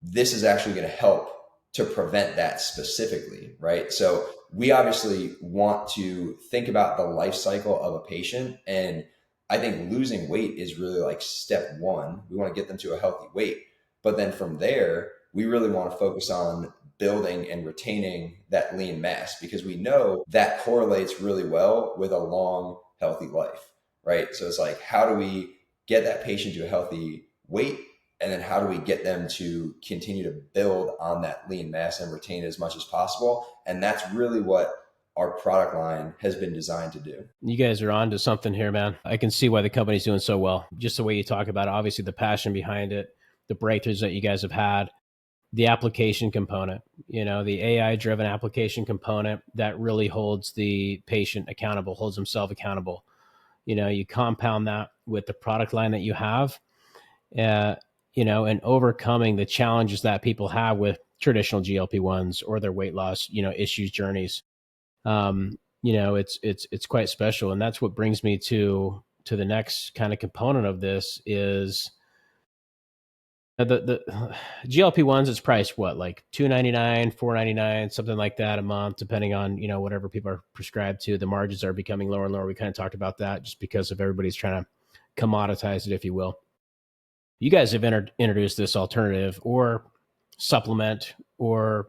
This is actually going to help to prevent that specifically, right? So we obviously want to think about the life cycle of a patient. And I think losing weight is really like step one. We want to get them to a healthy weight. But then from there, we really want to focus on building and retaining that lean mass because we know that correlates really well with a long, healthy life, right? So it's like, how do we get that patient to a healthy weight? And then how do we get them to continue to build on that lean mass and retain it as much as possible? And that's really what our product line has been designed to do. You guys are on to something here, man. I can see why the company's doing so well. Just the way you talk about it, obviously the passion behind it, the breakthroughs that you guys have had, the application component, the AI-driven application component that really holds the patient accountable, holds himself accountable. You compound that with the product line that you have, and overcoming the challenges that people have with traditional GLP-1s or their weight loss, issues, journeys. It's quite special. And that's what brings me to the next kind of component of this is the GLP-1s. It's priced what, like $299, $499, something like that a month, depending on, whatever people are prescribed to. The margins are becoming lower and lower. We kind of talked about that just because of everybody's trying to commoditize it, if you will. You guys have introduced this alternative or supplement or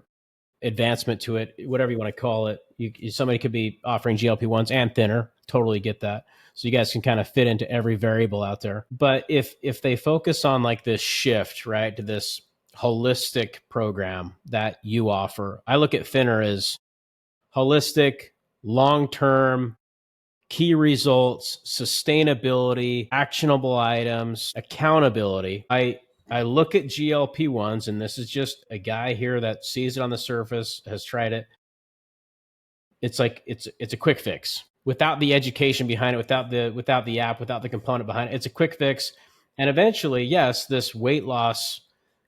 advancement to it, whatever you want to call it. Somebody could be offering GLP-1s and Thinnr. Totally get that. So you guys can kind of fit into every variable out there. But if they focus on like this shift, right, to this holistic program that you offer, I look at Thinnr as holistic, long-term, key results, sustainability, actionable items, accountability. I look at GLP-1s, and this is just a guy here that sees it on the surface, has tried it. It's like it's a quick fix without the education behind it, without the app, without the component behind it. It's a quick fix, and eventually, yes, this weight loss,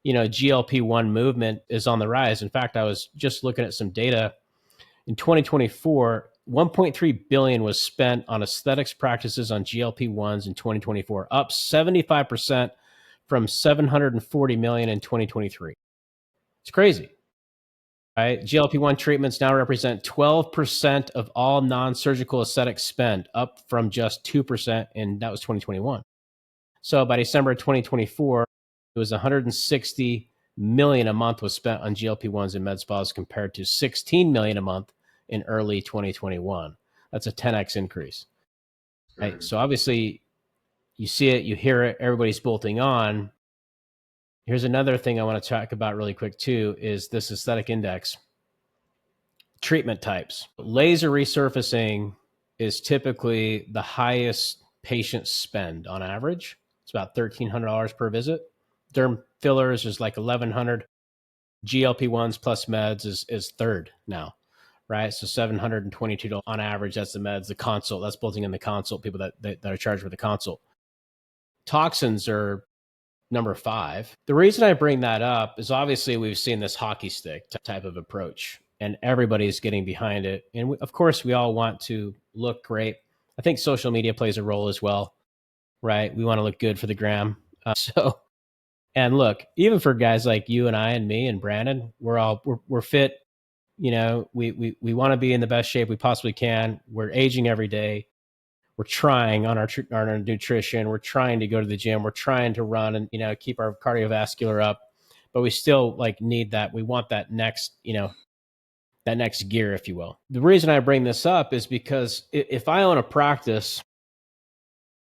GLP-1 movement is on the rise. In fact, I was just looking at some data in 2024. 1.3 billion was spent on aesthetics practices on GLP-1s in 2024, up 75% from 740 million in 2023. It's crazy, right? GLP-1 treatments now represent 12% of all non-surgical aesthetic spend, up from just 2%, and that was 2021. So by December of 2024, it was 160 million a month was spent on GLP-1s in med spas compared to 16 million a month in early 2021. That's a 10x increase. Right? So obviously, you see it, you hear it, everybody's bolting on. Here's another thing I want to talk about really quick too, is this aesthetic index. Treatment types. Laser resurfacing is typically the highest patient spend on average. It's about $1,300 per visit. Derm fillers is like $1,100. GLP-1s plus meds is third now, right? So $722 on average. That's the meds, the consult. That's bolting in the consult, people that are charged with the consult. Toxins are number 5. The reason I bring that up is obviously we've seen this hockey stick type of approach, and everybody's getting behind it. And of course, we all want to look great. I think social media plays a role as well, right? We want to look good for the gram. And look, even for guys like you and I and me and Brandon, we're fit. We want to be in the best shape we possibly can. We're aging every day. We're trying on our nutrition. We're trying to go to the gym. We're trying to run and, keep our cardiovascular up, but we still need that. We want that next, that next gear, if you will. The reason I bring this up is because if I own a practice,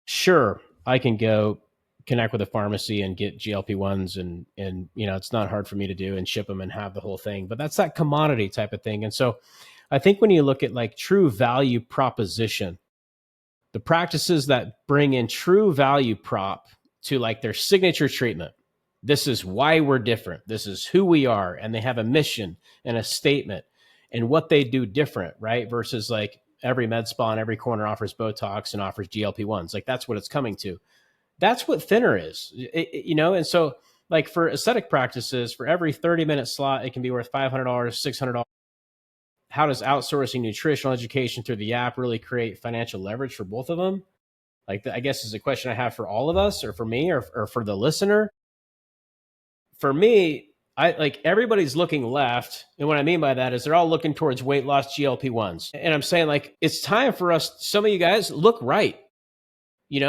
sure, I can go connect with a pharmacy and get GLP-1s and it's not hard for me to do and ship them and have the whole thing, but that's that commodity type of thing. And so I think when you look at true value proposition, the practices that bring in true value prop to their signature treatment, this is why we're different. This is who we are. And they have a mission and a statement and what they do different, right? Versus every med spa and every corner offers Botox and offers GLP-1s. That's what it's coming to. That's what Thinnr is, And so for aesthetic practices, for every 30-minute slot, it can be worth $500, $600. How does outsourcing nutritional education through the app really create financial leverage for both of them? I guess is a question I have for all of us, or for me, or for the listener. For me, everybody's looking left. And what I mean by that is they're all looking towards weight loss GLP-1s. And I'm saying it's time for us, some of you guys, look right. You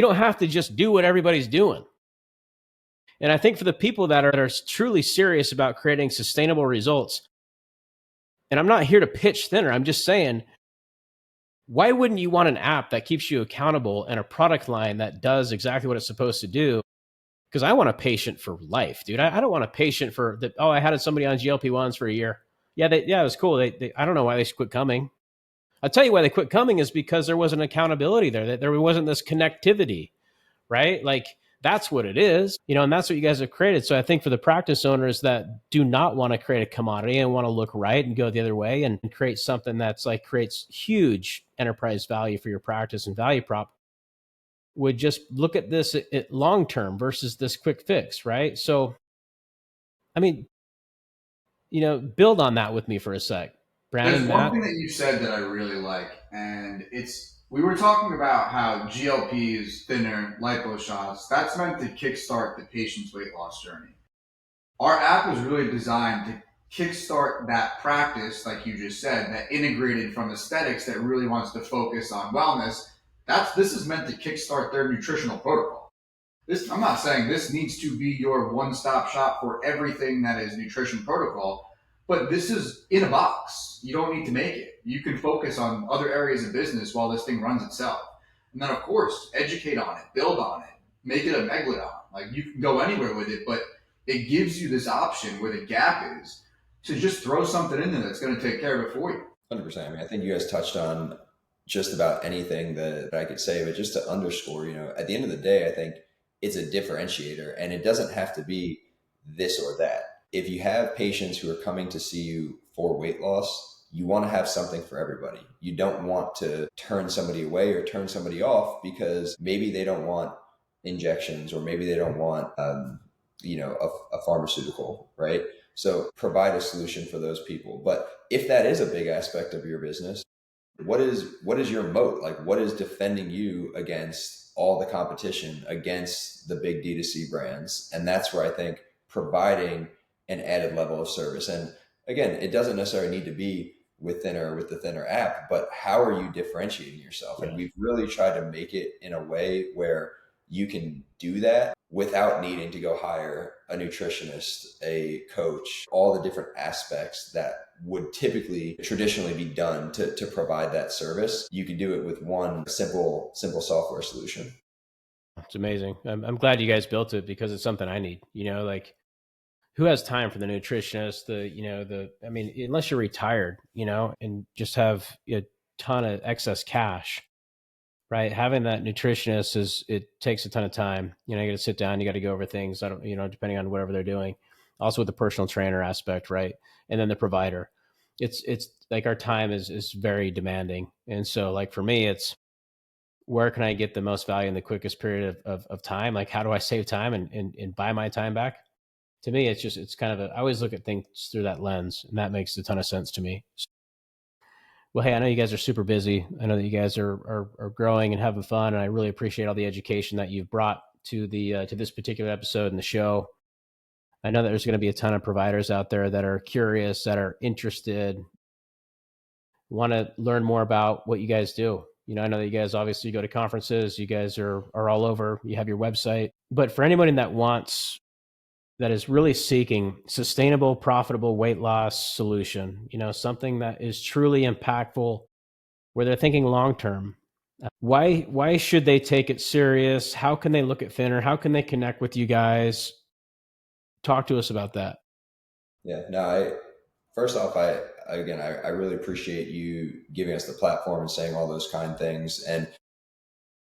don't have to just do what everybody's doing. And I think for the people that are truly serious about creating sustainable results, and I'm not here to pitch Thinnr, I'm just saying, why wouldn't you want an app that keeps you accountable and a product line that does exactly what it's supposed to do? Because I want a patient for life, dude. I don't want a patient I had somebody on GLP-1s for a year. Yeah, it was cool. I don't know why they quit coming. I'll tell you why they quit coming is because there wasn't accountability there. That there wasn't this connectivity, right? Like that's what it is, and that's what you guys have created. So I think for the practice owners that do not want to create a commodity and want to look right and go the other way and create something that's like creates huge enterprise value for your practice and value prop, would just look at this at long term versus this quick fix, right? So, I mean, build on that with me for a sec, There's Brandon, one Matt. thing that you said that I really like, and we were talking about how GLPs, thinner, lipo shots, that's meant to kickstart the patient's weight loss journey. Our app is really designed to kickstart that practice, like you just said, that integrated from aesthetics that really wants to focus on wellness. This is meant to kickstart their nutritional protocol. I'm not saying this needs to be your one-stop shop for everything that is nutrition protocol, but this is in a box. You don't need to make it. You can focus on other areas of business while this thing runs itself. And then, of course, educate on it, build on it, make it a megalodon. Like you can go anywhere with it, but it gives you this option where the gap is to just throw something in there that's going to take care of it for you. 100%. I mean, I think you guys touched on just about anything that I could say, but just to underscore, at the end of the day, I think it's a differentiator and it doesn't have to be this or that. If you have patients who are coming to see you for weight loss, you want to have something for everybody. You don't want to turn somebody away or turn somebody off because maybe they don't want injections or maybe they don't want, a pharmaceutical, right? So provide a solution for those people. But if that is a big aspect of your business, what is your moat? Like what is defending you against all the competition, against the big D2C brands? And that's where I think providing an added level of service. And again, it doesn't necessarily need to be with Thinnr or with the Thinnr app, but how are you differentiating yourself? Yeah. And we've really tried to make it in a way where you can do that without needing to go hire a nutritionist, a coach, all the different aspects that would typically traditionally be done to provide that service. You can do it with one simple software solution. It's amazing. I'm glad you guys built it because it's something I need, like who has time for the nutritionist, unless you're retired, and just have a ton of excess cash, right? Having that nutritionist it takes a ton of time. You got to sit down, you got to go over things. I don't, depending on whatever they're doing. Also with the personal trainer aspect, right? And then the provider. It's like our time is very demanding. And so like for me, it's where can I get the most value in the quickest period of time? Like how do I save time and buy my time back? To me, it's kind of I always look at things through that lens, and that makes a ton of sense to me. Well, hey, I know you guys are super busy. I know that you guys are growing and having fun, and I really appreciate all the education that you've brought to the to this particular episode in the show. I know that there's going to be a ton of providers out there that are curious, that are interested, want to learn more about what you guys do. I know that you guys obviously go to conferences, you guys are all over, you have your website. But for anybody that is really seeking sustainable, profitable weight loss solution, something that is truly impactful, where they're thinking long term. Why should they take it serious? How can they look at Thinnr? How can they connect with you guys? Talk to us about that. Yeah, no, first off, I really appreciate you giving us the platform and saying all those kind things. And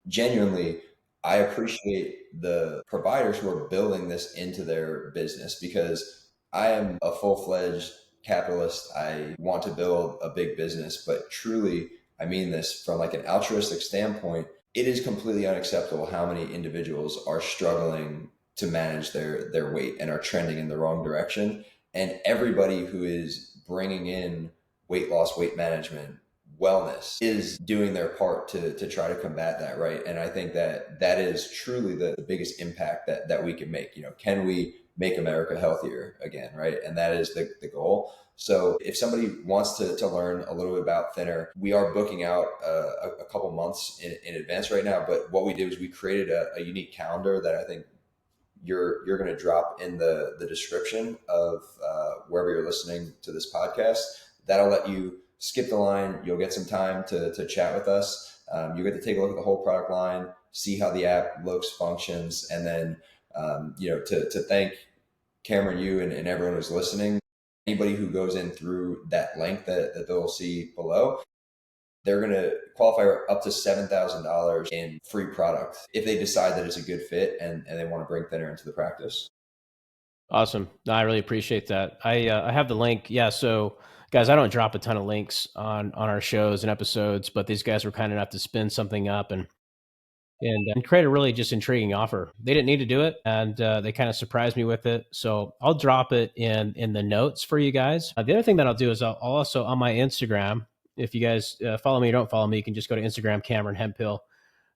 genuinely, I appreciate the providers who are building this into their business because I am a full-fledged capitalist. I want to build a big business, but truly, I mean this from like an altruistic standpoint. It is completely unacceptable how many individuals are struggling to manage their weight and are trending in the wrong direction. And everybody who is bringing in weight loss, weight management, wellness is doing their part to try to combat that, right? And I think that is truly the biggest impact that we can make. Can we make America healthier again, right? And that is the goal. So if somebody wants to learn a little bit about Thinnr, we are booking out a couple months in advance right now. But what we did is we created a unique calendar that I think you're going to drop in the description of wherever you're listening to this podcast. That'll let you skip the line. You'll get some time to chat with us. You get to take a look at the whole product line, see how the app looks, functions, and then to thank Cameron, you and everyone who's listening. anybody who goes in through that link that they'll see below, they're going to qualify for up to $7,000 in free product if they decide that it's a good fit and they want to bring Thinnr into the practice. Awesome. No, I really appreciate that. I have the link. Yeah. So guys, I don't drop a ton of links on our shows and episodes, but these guys were kind enough to spin something up and create a really just intriguing offer. They didn't need to do it, and they kind of surprised me with it. So I'll drop it in the notes for you guys. The other thing that I'll do is I'll also on my Instagram, if you guys follow me or don't follow me, you can just go to Instagram, Cameron Hemphill.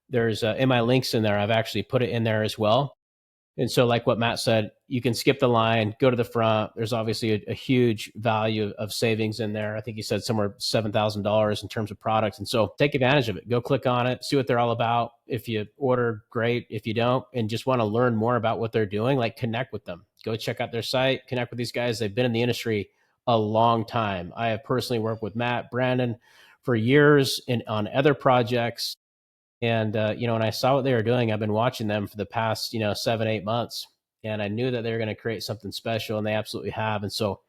There's in my links in there, I've actually put it in there as well. And so like what Matt said, you can skip the line, go to the front. There's obviously a huge value of savings in there. I think he said somewhere $7,000 in terms of products. And so take advantage of it. Go click on it, see what they're all about. If you order, great. If you don't, and just want to learn more about what they're doing, like connect with them. Go check out their site, connect with these guys. They've been in the industry a long time. I have personally worked with Matt, Brandon for years on other projects. And, when I saw what they were doing, I've been watching them for the past, 7-8 months. And I knew that they were going to create something special, and they absolutely have. And so,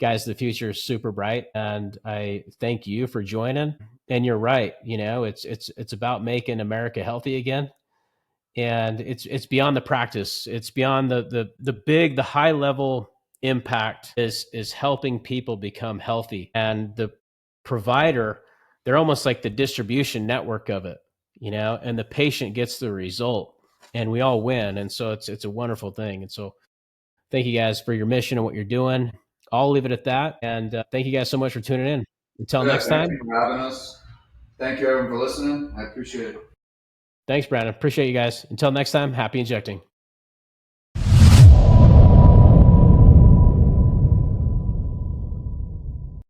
guys, the future is super bright. And I thank you for joining. And you're right. It's about making America healthy again. And it's beyond the practice. It's beyond the high level impact is helping people become healthy. And the provider, they're almost like the distribution network of it. And the patient gets the result and we all win. And so it's a wonderful thing. And so thank you guys for your mission and what you're doing. I'll leave it at that. And thank you guys so much for tuning in. Until next time. Thank you for having us. Thank you everyone for listening. I appreciate it. Thanks, Brandon. Appreciate you guys. Until next time, happy injecting.